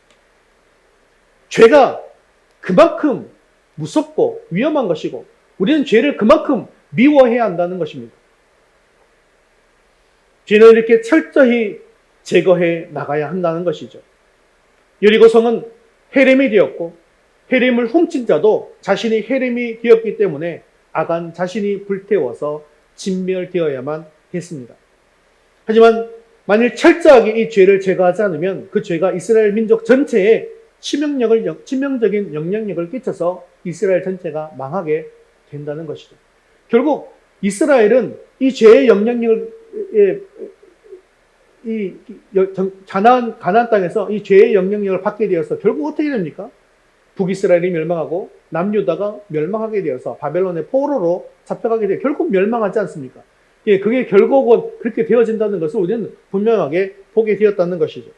[SPEAKER 1] 죄가 그만큼 무섭고 위험한 것이고 우리는 죄를 그만큼 미워해야 한다는 것입니다. 죄는 이렇게 철저히 제거해 나가야 한다는 것이죠. 여리고성은 헤렘이 되었고 헤렘을 훔친 자도 자신이 헤렘이 되었기 때문에 아간 자신이 불태워서 진멸되어야만 했습니다. 하지만 만일 철저하게 이 죄를 제거하지 않으면 그 죄가 이스라엘 민족 전체에 치명적인 영향력을 끼쳐서 이스라엘 전체가 망하게 된다는 것이죠. 결국 이스라엘은 이 죄의 영향력을 가나안 땅에서 이 죄의 영향력을 받게 되어서 결국 어떻게 됩니까? 북이스라엘이 멸망하고 남유다가 멸망하게 되어서 바벨론의 포로로 잡혀가게 되어 결국 멸망하지 않습니까? 예, 그게 결국은 그렇게 되어진다는 것을 우리는 분명하게 보게 되었다는 것이죠.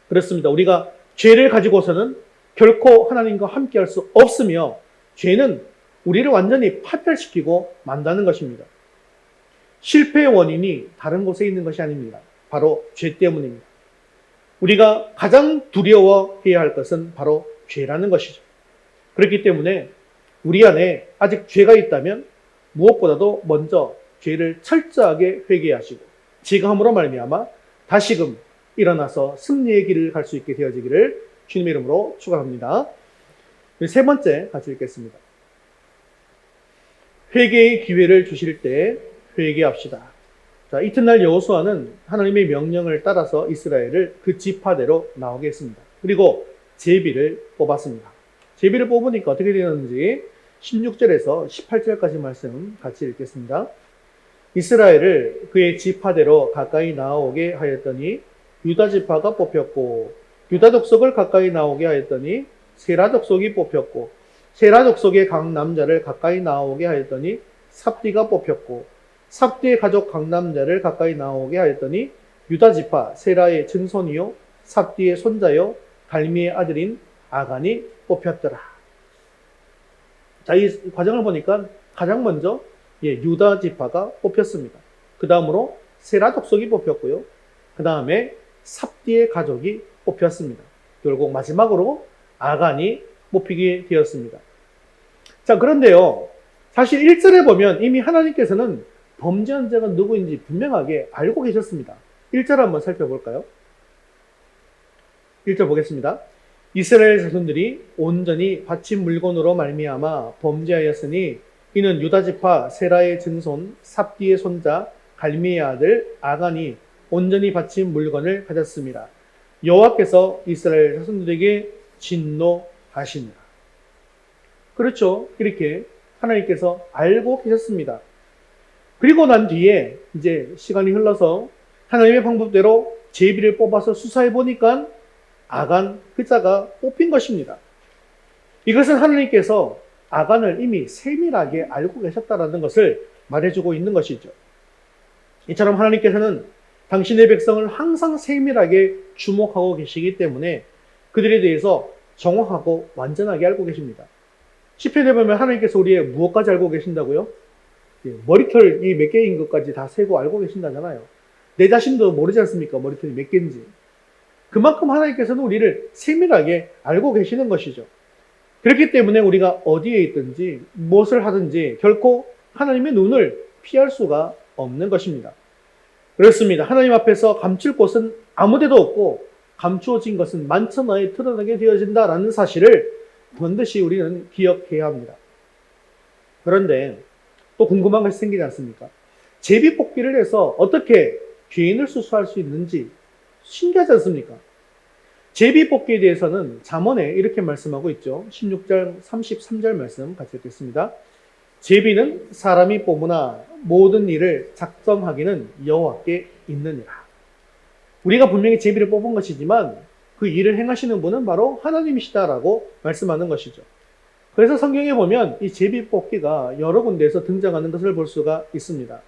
[SPEAKER 1] 그렇습니다. 우리가 죄를 가지고서는 결코 하나님과 함께 할 수 없으며 죄는 우리를 완전히 파멸시키고 만다는 것입니다. 실패의 원인이 다른 곳에 있는 것이 아닙니다. 바로 죄 때문입니다. 우리가 가장 두려워해야 할 것은 바로 죄라는 것이죠. 그렇기 때문에 우리 안에 아직 죄가 있다면 무엇보다도 먼저 죄를 철저하게 회개하시고 제거함으로 말미암아 다시금 일어나서 승리의 길을 갈 수 있게 되어지기를 주님의 이름으로 축원합니다. 세 번째 같이 읽겠습니다. 회개의 기회를 주실 때 회개합시다. 자, 이튿날 여호수아는 하나님의 명령을 따라서 이스라엘을 그 지파대로 나오게 했습니다. 그리고 제비를 뽑았습니다. 제비를 뽑으니까 어떻게 되었는지 16절에서 18절까지 말씀 같이 읽겠습니다. 이스라엘을 그의 지파대로 가까이 나오게 하였더니 유다 지파가 뽑혔고, 유다 족속을 가까이 나오게 하였더니 세라 족속이 뽑혔고, 세라 족속의 각 남자를 가까이 나오게 하였더니 삽디가 뽑혔고, 삽디의 가족 각 남자를 가까이 나오게 하였더니 유다 지파 세라의 증손이요 삽디의 손자요 갈미의 아들인 아간이 뽑혔더라. 자, 이 과정을 보니까 가장 먼저 유다 지파가 뽑혔습니다. 그 다음으로 세라 족속이 뽑혔고요. 그 다음에 삽디의 가족이 뽑혔습니다. 결국 마지막으로 아간이 뽑히게 되었습니다. 자, 그런데요, 사실 1절에 보면 이미 하나님께서는 범죄한 자가 누구인지 분명하게 알고 계셨습니다. 1절 한번 살펴볼까요? 1절 보겠습니다. 이스라엘 자손들이 온전히 바친 물건으로 말미암아 범죄하였으니 이는 유다 지파 세라의 증손 삽디의 손자 갈미의 아들 아간이 온전히 바친 물건을 가졌습니다. 여호와께서 이스라엘 자손들에게 진노하시니라. 그렇죠. 이렇게 하나님께서 알고 계셨습니다. 그리고 난 뒤에 이제 시간이 흘러서 하나님의 방법대로 제비를 뽑아서 수사해 보니까 아간 그 자가 뽑힌 것입니다. 이것은 하나님께서 아간을 이미 세밀하게 알고 계셨다는 것을 말해주고 있는 것이죠. 이처럼 하나님께서는 당신의 백성을 항상 세밀하게 주목하고 계시기 때문에 그들에 대해서 정확하고 완전하게 알고 계십니다. 시편에 보면 하나님께서 우리의 무엇까지 알고 계신다고요? 머리털이 몇 개인 것까지 다 세고 알고 계신다잖아요. 내 자신도 모르지 않습니까? 머리털이 몇 개인지. 그만큼 하나님께서는 우리를 세밀하게 알고 계시는 것이죠. 그렇기 때문에 우리가 어디에 있든지 무엇을 하든지 결코 하나님의 눈을 피할 수가 없는 것입니다. 그렇습니다. 하나님 앞에서 감출 곳은 아무데도 없고 감추어진 것은 만천하에 드러나게 되어진다라는 사실을 반드시 우리는 기억해야 합니다. 그런데 또 궁금한 것이 생기지 않습니까? 제비 뽑기를 해서 어떻게 죄인을 수수할 수 있는지 신기하지 않습니까? 제비 뽑기에 대해서는 잠언에 이렇게 말씀하고 있죠. 16절 33절 말씀 같이 읽겠습니다. 제비는 사람이 뽑으나 모든 일을 작정하기는 여호와께 있느니라. 우리가 분명히 제비를 뽑은 것이지만 그 일을 행하시는 분은 바로 하나님이시다라고 말씀하는 것이죠. 그래서 성경에 보면 이 제비 뽑기가 여러 군데에서 등장하는 것을 볼 수가 있습니다.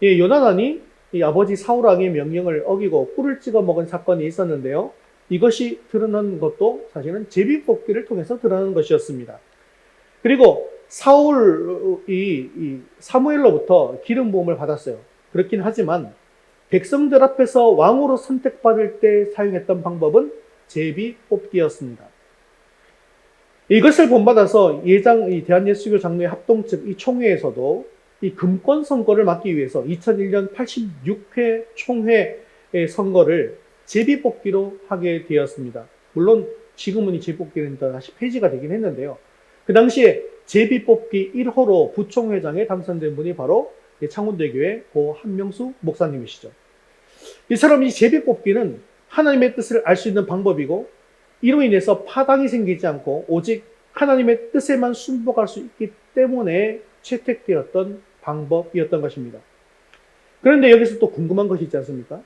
[SPEAKER 1] 요나단이 이 아버지 사울왕의 명령을 어기고 꿀을 찍어 먹은 사건이 있었는데요. 이것이 드러난 것도 사실은 제비 뽑기를 통해서 드러난 것이었습니다. 그리고 사울이 사무엘로부터 기름 부음을 받았어요. 그렇긴 하지만 백성들 앞에서 왕으로 선택받을 때 사용했던 방법은 제비 뽑기였습니다. 이것을 본받아서 이 대한예수교 장로회 합동 측 이 총회에서도 이 금권 선거를 막기 위해서 2001년 86회 총회 선거를 제비 뽑기로 하게 되었습니다. 물론 지금은 이 제비 뽑기는 다시 폐지가 되긴 했는데요. 그 당시에 제비 뽑기 1호로 부총회장에 당선된 분이 바로 창원대교회 고 한명수 목사님이시죠. 이 사람이 제비 뽑기는 하나님의 뜻을 알 수 있는 방법이고 이로 인해서 파당이 생기지 않고 오직 하나님의 뜻에만 순복할 수 있기 때문에 채택되었던 방법이었던 것입니다. 그런데 여기서 또 궁금한 것이 있지 않습니까?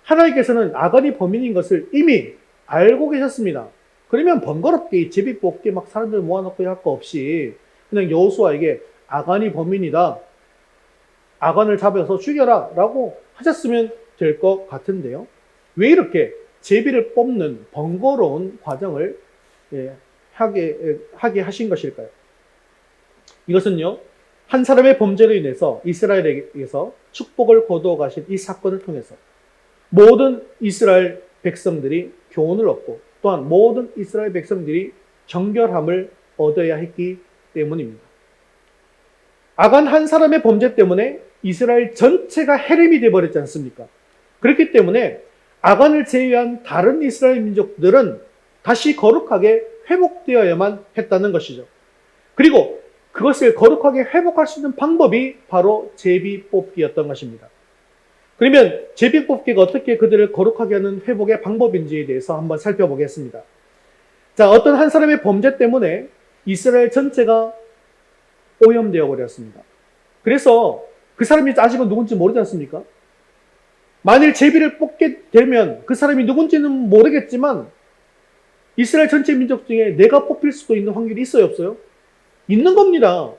[SPEAKER 1] 하나님께서는 아간이 범인인 것을 이미 알고 계셨습니다. 그러면 번거롭게 이 제비 뽑기 막 사람들 모아놓고 할 거 없이 그냥 여호수아에게 아간이 범인이다. 아간을 잡아서 죽여라 라고 하셨으면 될 것 같은데요. 왜 이렇게 제비를 뽑는 번거로운 과정을 하게 하신 것일까요? 이것은요, 한 사람의 범죄로 인해서 이스라엘에게서 축복을 거두어 가신 이 사건을 통해서 모든 이스라엘 백성들이 교훈을 얻고 또한 모든 이스라엘 백성들이 정결함을 얻어야 했기 때문입니다. 아간 한 사람의 범죄 때문에 이스라엘 전체가 헤름이 되어버렸지 않습니까? 그렇기 때문에 아간을 제외한 다른 이스라엘 민족들은 다시 거룩하게 회복되어야만 했다는 것이죠. 그리고 그것을 거룩하게 회복할 수 있는 방법이 바로 제비뽑기였던 것입니다. 그러면 제비뽑기가 어떻게 그들을 거룩하게 하는 회복의 방법인지에 대해서 한번 살펴보겠습니다. 자, 어떤 한 사람의 범죄 때문에 이스라엘 전체가 오염되어 버렸습니다. 그래서 그 사람이 아직은 누군지 모르지 않습니까? 만일 제비를 뽑게 되면 그 사람이 누군지는 모르겠지만 이스라엘 전체 민족 중에 내가 뽑힐 수도 있는 확률이 있어요, 없어요? 있는 겁니다.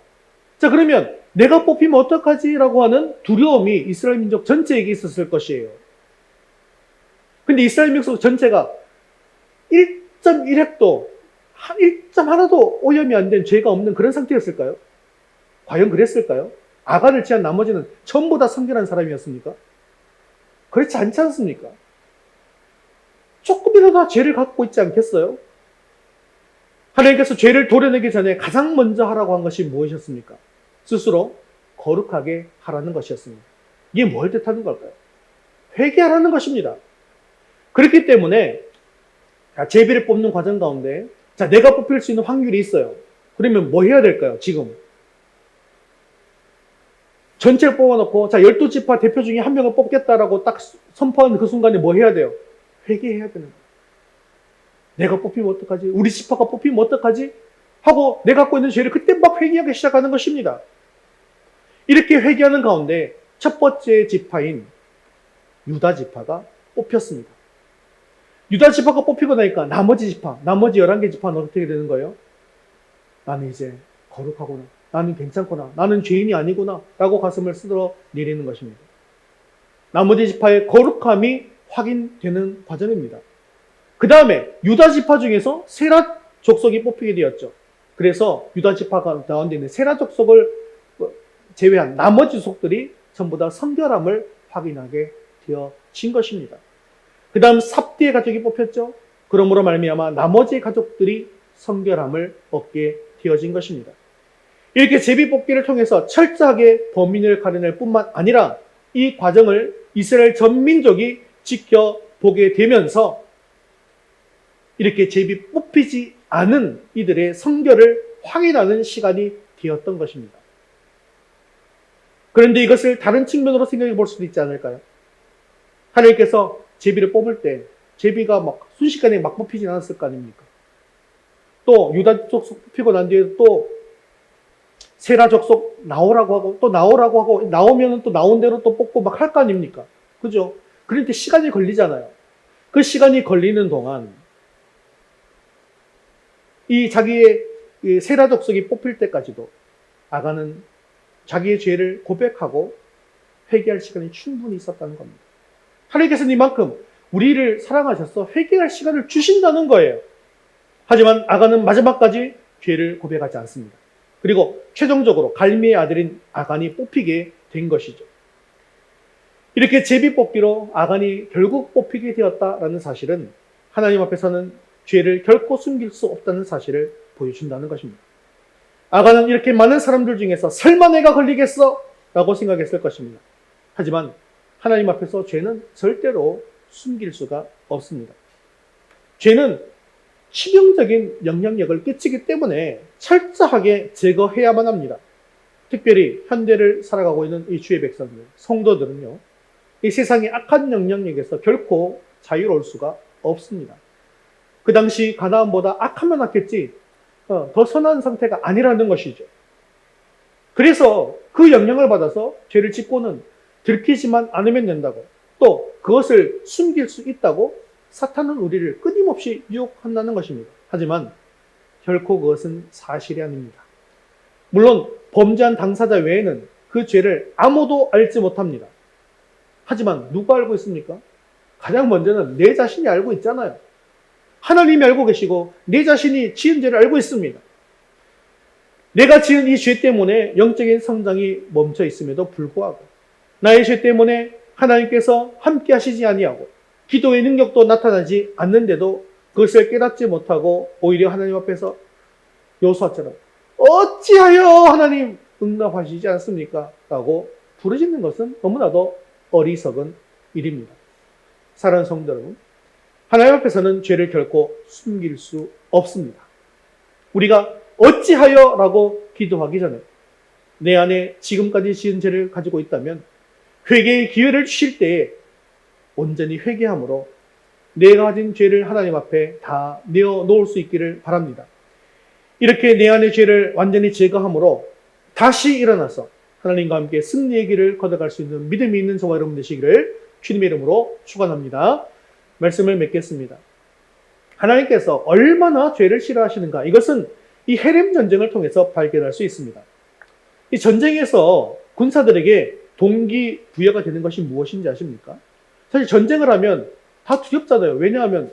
[SPEAKER 1] 자, 그러면 내가 뽑히면 어떡하지? 라고 하는 두려움이 이스라엘 민족 전체에게 있었을 것이에요. 근데 이스라엘 민족 전체가 1.1획도, 1점 하나도 오염이 안 된 죄가 없는 그런 상태였을까요? 과연 그랬을까요? 아간을 제한 나머지는 전부 다 성결한 사람이었습니까? 그렇지 않지 않습니까? 조금이라도 죄를 갖고 있지 않겠어요? 하나님께서 죄를 도려내기 전에 가장 먼저 하라고 한 것이 무엇이었습니까? 스스로 거룩하게 하라는 것이었습니다. 이게 뭘 뜻하는 걸까요? 회개하라는 것입니다. 그렇기 때문에 제비를 뽑는 과정 가운데 내가 뽑힐 수 있는 확률이 있어요. 그러면 뭐 해야 될까요? 지금 전체를 뽑아놓고 12지파 대표 중에 한 명을 뽑겠다라고 딱 선포하는 그 순간에 뭐 해야 돼요? 회개해야 되는 거예요. 내가 뽑히면 어떡하지? 우리 지파가 뽑히면 어떡하지? 하고 내가 갖고 있는 죄를 그때 막 회개하기 시작하는 것입니다. 이렇게 회개하는 가운데 첫 번째 지파인 유다 지파가 뽑혔습니다. 유다 지파가 뽑히고 나니까 나머지 11개 지파는 어떻게 되는 거예요? 나는 이제 거룩하구나. 나는 괜찮구나. 나는 죄인이 아니구나. 라고 가슴을 쓰들어 내리는 것입니다. 나머지 지파의 거룩함이 확인되는 과정입니다. 그 다음에 유다 지파 중에서 세라 족속이 뽑히게 되었죠. 그래서 유다 지파가 가운데 있는 세라 족속을 제외한 나머지 족속들이 전부 다 성결함을 확인하게 되어진 것입니다. 그 다음 삽디의 가족이 뽑혔죠. 그러므로 말미암아 나머지 가족들이 성결함을 얻게 되어진 것입니다. 이렇게 제비 뽑기를 통해서 철저하게 범인을 가려낼 뿐만 아니라 이 과정을 이스라엘 전 민족이 지켜보게 되면서 이렇게 제비 뽑히지 않은 이들의 성결을 확인하는 시간이 되었던 것입니다. 그런데 이것을 다른 측면으로 생각해 볼 수도 있지 않을까요? 하나님께서 제비를 뽑을 때 제비가 막 순식간에 막 뽑히지 않았을 거 아닙니까? 또 유다 족속 뽑히고 난 뒤에 또 세라 족속 나오라고 하고 또 나오라고 하고 나오면 또 나온 대로 또 뽑고 막 할 거 아닙니까? 그죠? 그런데 시간이 걸리잖아요. 그 시간이 걸리는 동안 이 자기의 세라 족속이 뽑힐 때까지도 아간은 자기의 죄를 고백하고 회개할 시간이 충분히 있었다는 겁니다. 하나님께서는 이만큼 우리를 사랑하셔서 회개할 시간을 주신다는 거예요. 하지만 아간은 마지막까지 죄를 고백하지 않습니다. 그리고 최종적으로 갈미의 아들인 아간이 뽑히게 된 것이죠. 이렇게 제비 뽑기로 아간이 결국 뽑히게 되었다라는 사실은 하나님 앞에서는 죄를 결코 숨길 수 없다는 사실을 보여준다는 것입니다. 아간은 이렇게 많은 사람들 중에서 설마 내가 걸리겠어? 라고 생각했을 것입니다. 하지만 하나님 앞에서 죄는 절대로 숨길 수가 없습니다. 죄는 치명적인 영향력을 끼치기 때문에 철저하게 제거해야만 합니다. 특별히 현대를 살아가고 있는 이 주의 백성들, 성도들은요, 이 세상의 악한 영향력에서 결코 자유로울 수가 없습니다. 그 당시 가나안보다 악하면 악했지 더 선한 상태가 아니라는 것이죠. 그래서 그 영향을 받아서 죄를 짓고는 들키지만 않으면 된다고, 또 그것을 숨길 수 있다고 사탄은 우리를 끊임없이 유혹한다는 것입니다. 하지만 결코 그것은 사실이 아닙니다. 물론 범죄한 당사자 외에는 그 죄를 아무도 알지 못합니다. 하지만 누가 알고 있습니까? 가장 먼저는 내 자신이 알고 있잖아요. 하나님이 알고 계시고 내 자신이 지은 죄를 알고 있습니다. 내가 지은 이 죄 때문에 영적인 성장이 멈춰 있음에도 불구하고 나의 죄 때문에 하나님께서 함께 하시지 아니하고 기도의 능력도 나타나지 않는데도 그것을 깨닫지 못하고 오히려 하나님 앞에서 여호수아처럼 어찌하여 하나님 응답하시지 않습니까? 라고 부르짖는 것은 너무나도 어리석은 일입니다. 사랑하는 성도 여러분, 하나님 앞에서는 죄를 결코 숨길 수 없습니다. 우리가 어찌하여 라고 기도하기 전에 내 안에 지금까지 지은 죄를 가지고 있다면 회개의 기회를 주실 때에 온전히 회개함으로 내가 가진 죄를 하나님 앞에 다 내어놓을 수 있기를 바랍니다. 이렇게 내 안의 죄를 완전히 제거함으로 다시 일어나서 하나님과 함께 승리의 길을 걷어갈 수 있는 믿음이 있는 저와 여러분 되시기를 주님의 이름으로 축원합니다. 말씀을 맺겠습니다. 하나님께서 얼마나 죄를 싫어하시는가, 이것은 이 헤렘 전쟁을 통해서 발견할 수 있습니다. 이 전쟁에서 군사들에게 동기부여가 되는 것이 무엇인지 아십니까? 사실 전쟁을 하면 다 두렵잖아요. 왜냐하면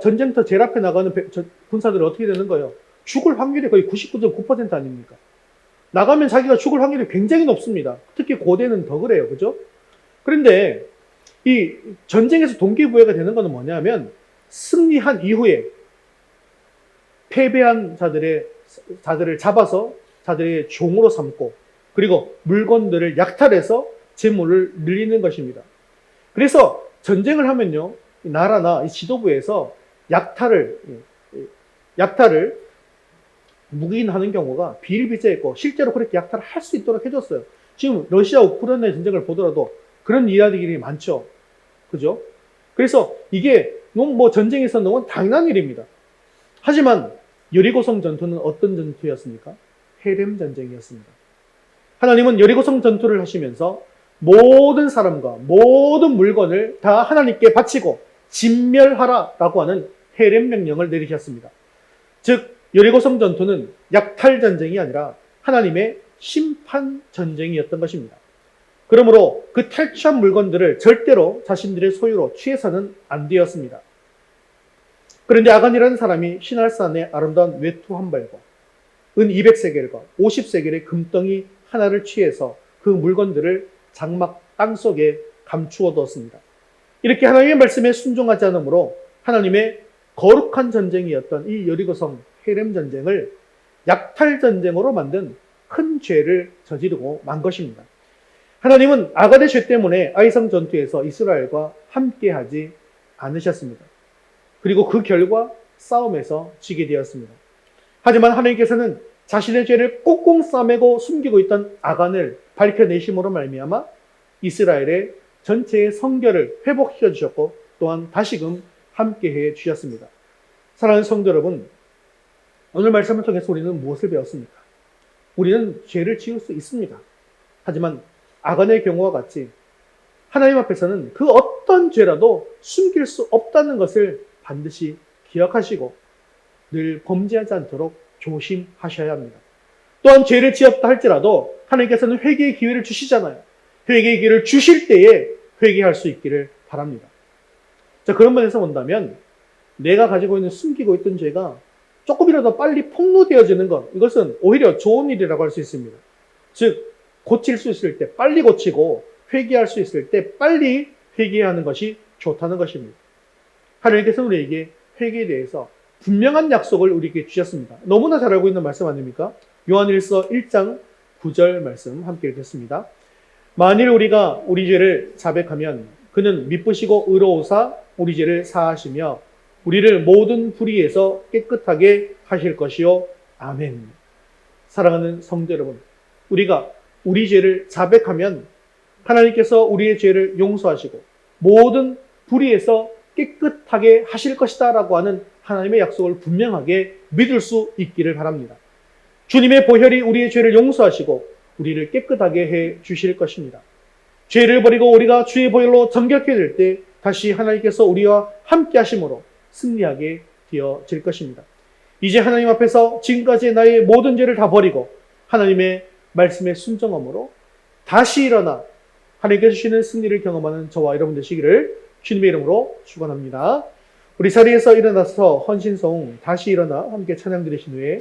[SPEAKER 1] 전쟁터 제일 앞에 나가는 군사들은 어떻게 되는 거예요? 죽을 확률이 거의 99.9% 아닙니까? 나가면 자기가 죽을 확률이 굉장히 높습니다. 특히 고대는 더 그래요. 그죠? 그런데 이 전쟁에서 동기부여가 되는 것은 뭐냐면 승리한 이후에 패배한 자들을 잡아서 자들의 종으로 삼고 그리고 물건들을 약탈해서 재물을 늘리는 것입니다. 그래서 전쟁을 하면요, 나라나 이 지도부에서 약탈을 묵인하는 경우가 비일비재했고 실제로 그렇게 약탈을 할 수 있도록 해줬어요. 지금 러시아 우크라이나 전쟁을 보더라도 그런 이야기들이 많죠. 그죠? 그래서 이게 너무 전쟁에서 너무 당연한 일입니다. 하지만 여리고성 전투는 어떤 전투였습니까? 헤렘 전쟁이었습니다. 하나님은 여리고성 전투를 하시면서 모든 사람과 모든 물건을 다 하나님께 바치고 진멸하라라고 하는 헤렘 명령을 내리셨습니다. 즉 여리고성 전투는 약탈 전쟁이 아니라 하나님의 심판 전쟁이었던 것입니다. 그러므로 그 탈취한 물건들을 절대로 자신들의 소유로 취해서는 안 되었습니다. 그런데 아간이라는 사람이 시날산의 아름다운 외투 한 벌과 은 200세겔과 50세겔의 금덩이 하나를 취해서 그 물건들을 장막 땅속에 감추어 두었습니다. 이렇게 하나님의 말씀에 순종하지 않으므로 하나님의 거룩한 전쟁이었던 이 여리고성 헤렘 전쟁을 약탈 전쟁으로 만든 큰 죄를 저지르고 만 것입니다. 하나님은 아간의 죄 때문에 아이성 전투에서 이스라엘과 함께하지 않으셨습니다. 그리고 그 결과 싸움에서 지게 되었습니다. 하지만 하나님께서는 자신의 죄를 꽁꽁 싸매고 숨기고 있던 아간을 밝혀내심으로 말미암아 이스라엘의 전체의 성결을 회복시켜 주셨고 또한 다시금 함께해 주셨습니다. 사랑하는 성도 여러분, 오늘 말씀을 통해서 우리는 무엇을 배웠습니까? 우리는 죄를 지을 수 있습니다. 하지만 아간의 경우와 같이 하나님 앞에서는 그 어떤 죄라도 숨길 수 없다는 것을 반드시 기억하시고 늘 범죄하지 않도록 조심하셔야 합니다. 또한 죄를 지었다 할지라도 하나님께서는 회개의 기회를 주시잖아요. 회개의 기회를 주실 때에 회개할 수 있기를 바랍니다. 자, 그런 면에서 본다면 내가 가지고 있는 숨기고 있던 죄가 조금이라도 빨리 폭로되어지는 것, 이것은 오히려 좋은 일이라고 할 수 있습니다. 즉 고칠 수 있을 때 빨리 고치고 회개할 수 있을 때 빨리 회개하는 것이 좋다는 것입니다. 하나님께서 우리에게 회개에 대해서 분명한 약속을 우리에게 주셨습니다. 너무나 잘 알고 있는 말씀 아닙니까? 요한일서 1장 9절 말씀 함께 읽겠습니다. 만일 우리가 우리 죄를 자백하면 그는 미쁘시고 의로우사 우리 죄를 사하시며 우리를 모든 불의에서 깨끗하게 하실 것이요. 아멘. 사랑하는 성도 여러분, 우리가 우리 죄를 자백하면 하나님께서 우리의 죄를 용서하시고 모든 불의에서 깨끗하게 하실 것이다 라고 하는 하나님의 약속을 분명하게 믿을 수 있기를 바랍니다. 주님의 보혈이 우리의 죄를 용서하시고 우리를 깨끗하게 해 주실 것입니다. 죄를 버리고 우리가 주의 보혈로 정결케 될 때 다시 하나님께서 우리와 함께 하심으로 승리하게 되어질 것입니다. 이제 하나님 앞에서 지금까지 나의 모든 죄를 다 버리고 하나님의 말씀에 순종함으로 다시 일어나 하나님께서 주시는 승리를 경험하는 저와 여러분 되시기를 주님의 이름으로 축원합니다. 우리 자리에서 일어나서 헌신송 다시 일어나 함께 찬양 드리신 후에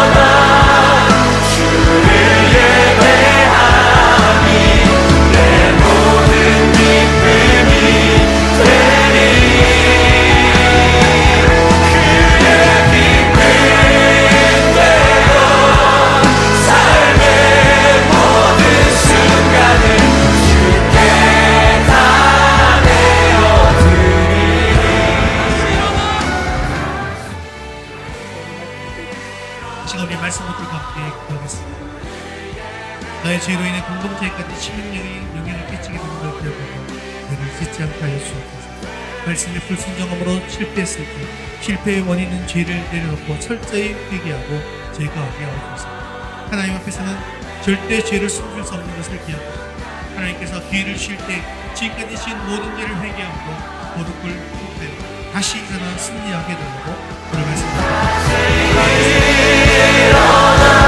[SPEAKER 5] 시간 우리 말씀 붙들고 함께 기도하겠습니다. 나의 죄로 인해 공동체에까지 치명적인 영향을 끼치게 되는 걸 기억하고 너를 잊지 않게 하여 주옵소서. 말씀에 불순종함으로 실패했을 때 실패의 원인은 죄를 내려놓고 철저히 회개하고 제거하게 하옵소서. 하나님 앞에서는 절대 죄를 숨길 수 없는 것을 기억하고 하나님께서 기회를 주실 때 지금까지 지은 모든 죄를 회개하고 거룩을 회복되어 다시 일어나 승리하게 되고 오늘 말씀입니다.
[SPEAKER 2] 다시 일어나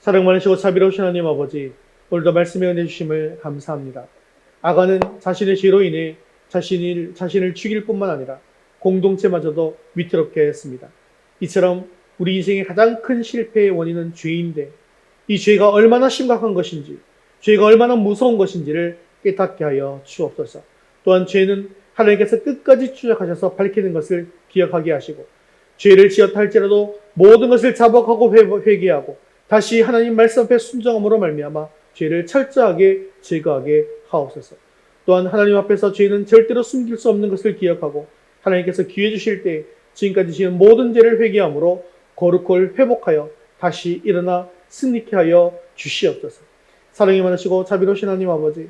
[SPEAKER 1] 사랑 많으시고 자비로우신 하나님 아버지, 오늘도 말씀에 은혜 주심을 감사합니다. 아간은 자신의 죄로 인해 자신을 죽일 뿐만 아니라 공동체마저도 위태롭게 했습니다. 이처럼 우리 인생의 가장 큰 실패의 원인은 죄인데, 이 죄가 얼마나 심각한 것인지, 죄가 얼마나 무서운 것인지를 깨닫게 하여 주옵소서. 또한 죄는 하나님께서 끝까지 추적하셔서 밝히는 것을 기억하게 하시고, 죄를 지었다 할지라도 모든 것을 자복하고 회개하고 다시 하나님 말씀 앞에 순종함으로 말미암아 죄를 철저하게 제거하게 하옵소서. 또한 하나님 앞에서 죄는 절대로 숨길 수 없는 것을 기억하고, 하나님께서 기회 주실 때 지금까지 지은 모든 죄를 회개함으로 거룩을 회복하여 다시 일어나 승리케 하여 주시옵소서. 사랑이 많으시고 자비로우신 하나님 아버지,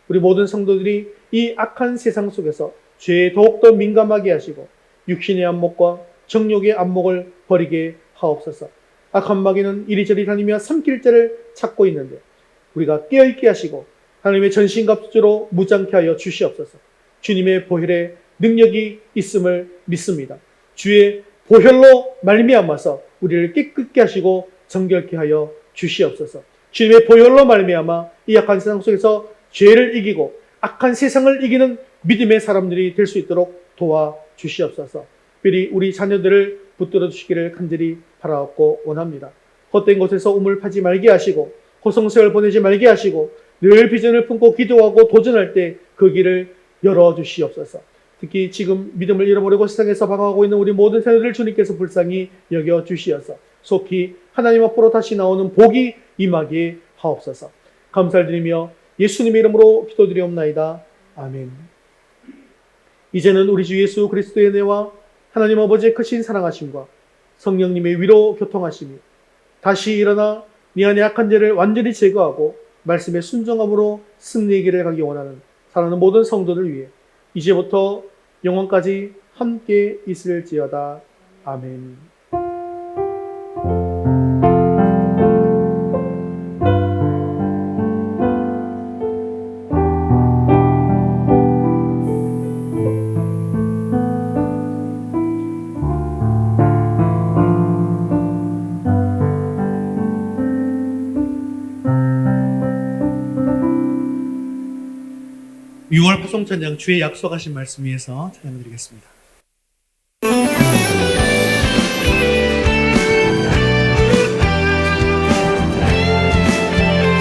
[SPEAKER 1] 우리 모든 성도들이 이 악한 세상 속에서 죄에 더욱더 민감하게 하시고 육신의 안목과 정욕의 안목을 버리게 하옵소서. 악한 마귀는 이리저리 다니며 삼킬 자를 찾고 있는데 우리가 깨어있게 하시고 하나님의 전신갑주로 무장케 하여 주시옵소서. 주님의 보혈에 능력이 있음을 믿습니다. 주의 보혈로 말미암아서 우리를 깨끗게 하시고 정결케 하여 주시옵소서. 주님의 보혈로 말미암아 이 악한 세상 속에서 죄를 이기고 악한 세상을 이기는 믿음의 사람들이 될 수 있도록 도와주시옵소서. 특별히 우리 자녀들을 붙들어 주시기를 간절히 바라옵고 원합니다. 헛된 곳에서 우물 파지 말게 하시고 호성세월 보내지 말게 하시고 늘 비전을 품고 기도하고 도전할 때 그 길을 열어주시옵소서. 특히 지금 믿음을 잃어버리고 세상에서 방황하고 있는 우리 모든 자녀들을 주님께서 불쌍히 여겨주시어서 속히 하나님 앞으로 다시 나오는 복이 임하게 하옵소서. 감사를 드리며 예수님의 이름으로 기도드리옵나이다. 아멘. 이제는 우리 주 예수 그리스도의 은혜와 하나님 아버지의 크신 사랑하심과 성령님의 위로 교통하심이 다시 일어나 네 안의 악한 죄를 완전히 제거하고 말씀에 순종함으로 승리의 길을 가기 원하는 사랑하는 모든 성도들 위해 이제부터 영원까지 함께 있을지어다. 아멘.
[SPEAKER 5] 유월 파송찬양 주의 약속하신 말씀 위에서 찬양드리겠습니다.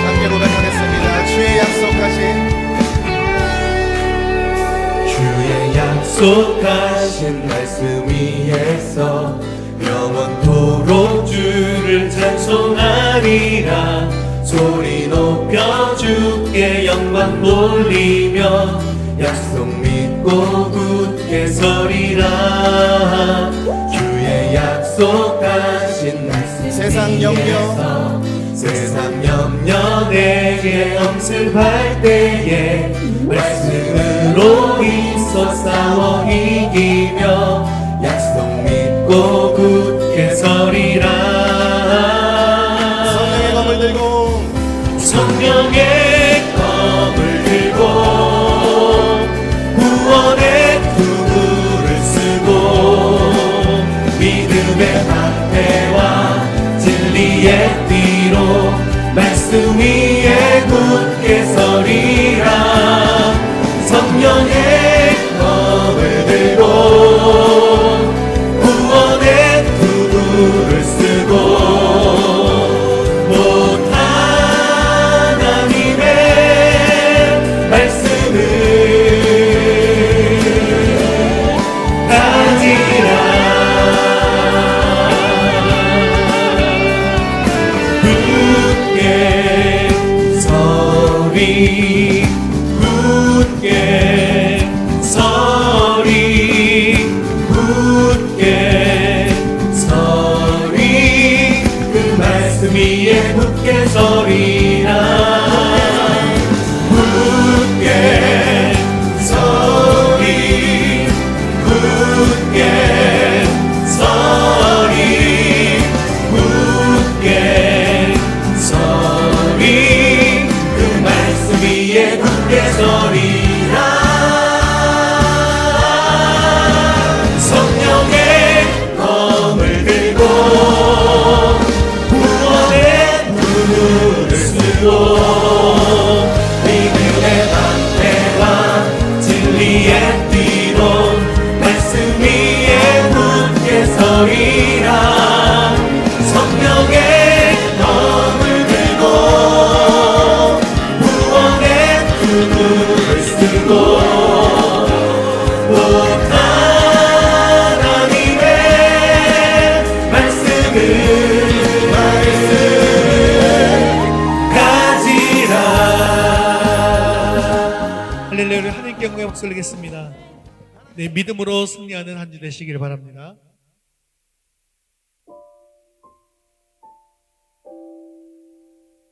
[SPEAKER 2] 함께 고백하겠습니다. 주의 약속하신 말씀 위에서 영원토록 주를 찬송하리라. 소리 높여 주께 영광 돌리며 약속 믿고 굳게 서리라. 주의 약속하신 말씀 세상 염려 내게 엄습할 때에 말씀으로 있어 싸워 이기며 약속 믿고 굳게 서리라. 성령의 검을 들고 구원의 투구를 쓰고 믿음의 방패와 진리의 띠로 말씀 위에 굳게 서리라. 성령의 검을 들고 구원의 투구를 쓰고 하나님의 말씀을 가지라.
[SPEAKER 5] 할렐루야. 우리 하나님께 영광의 박수를 드리겠습니다. 네, 믿음으로 승리하는 한 주 되시기를 바랍니다.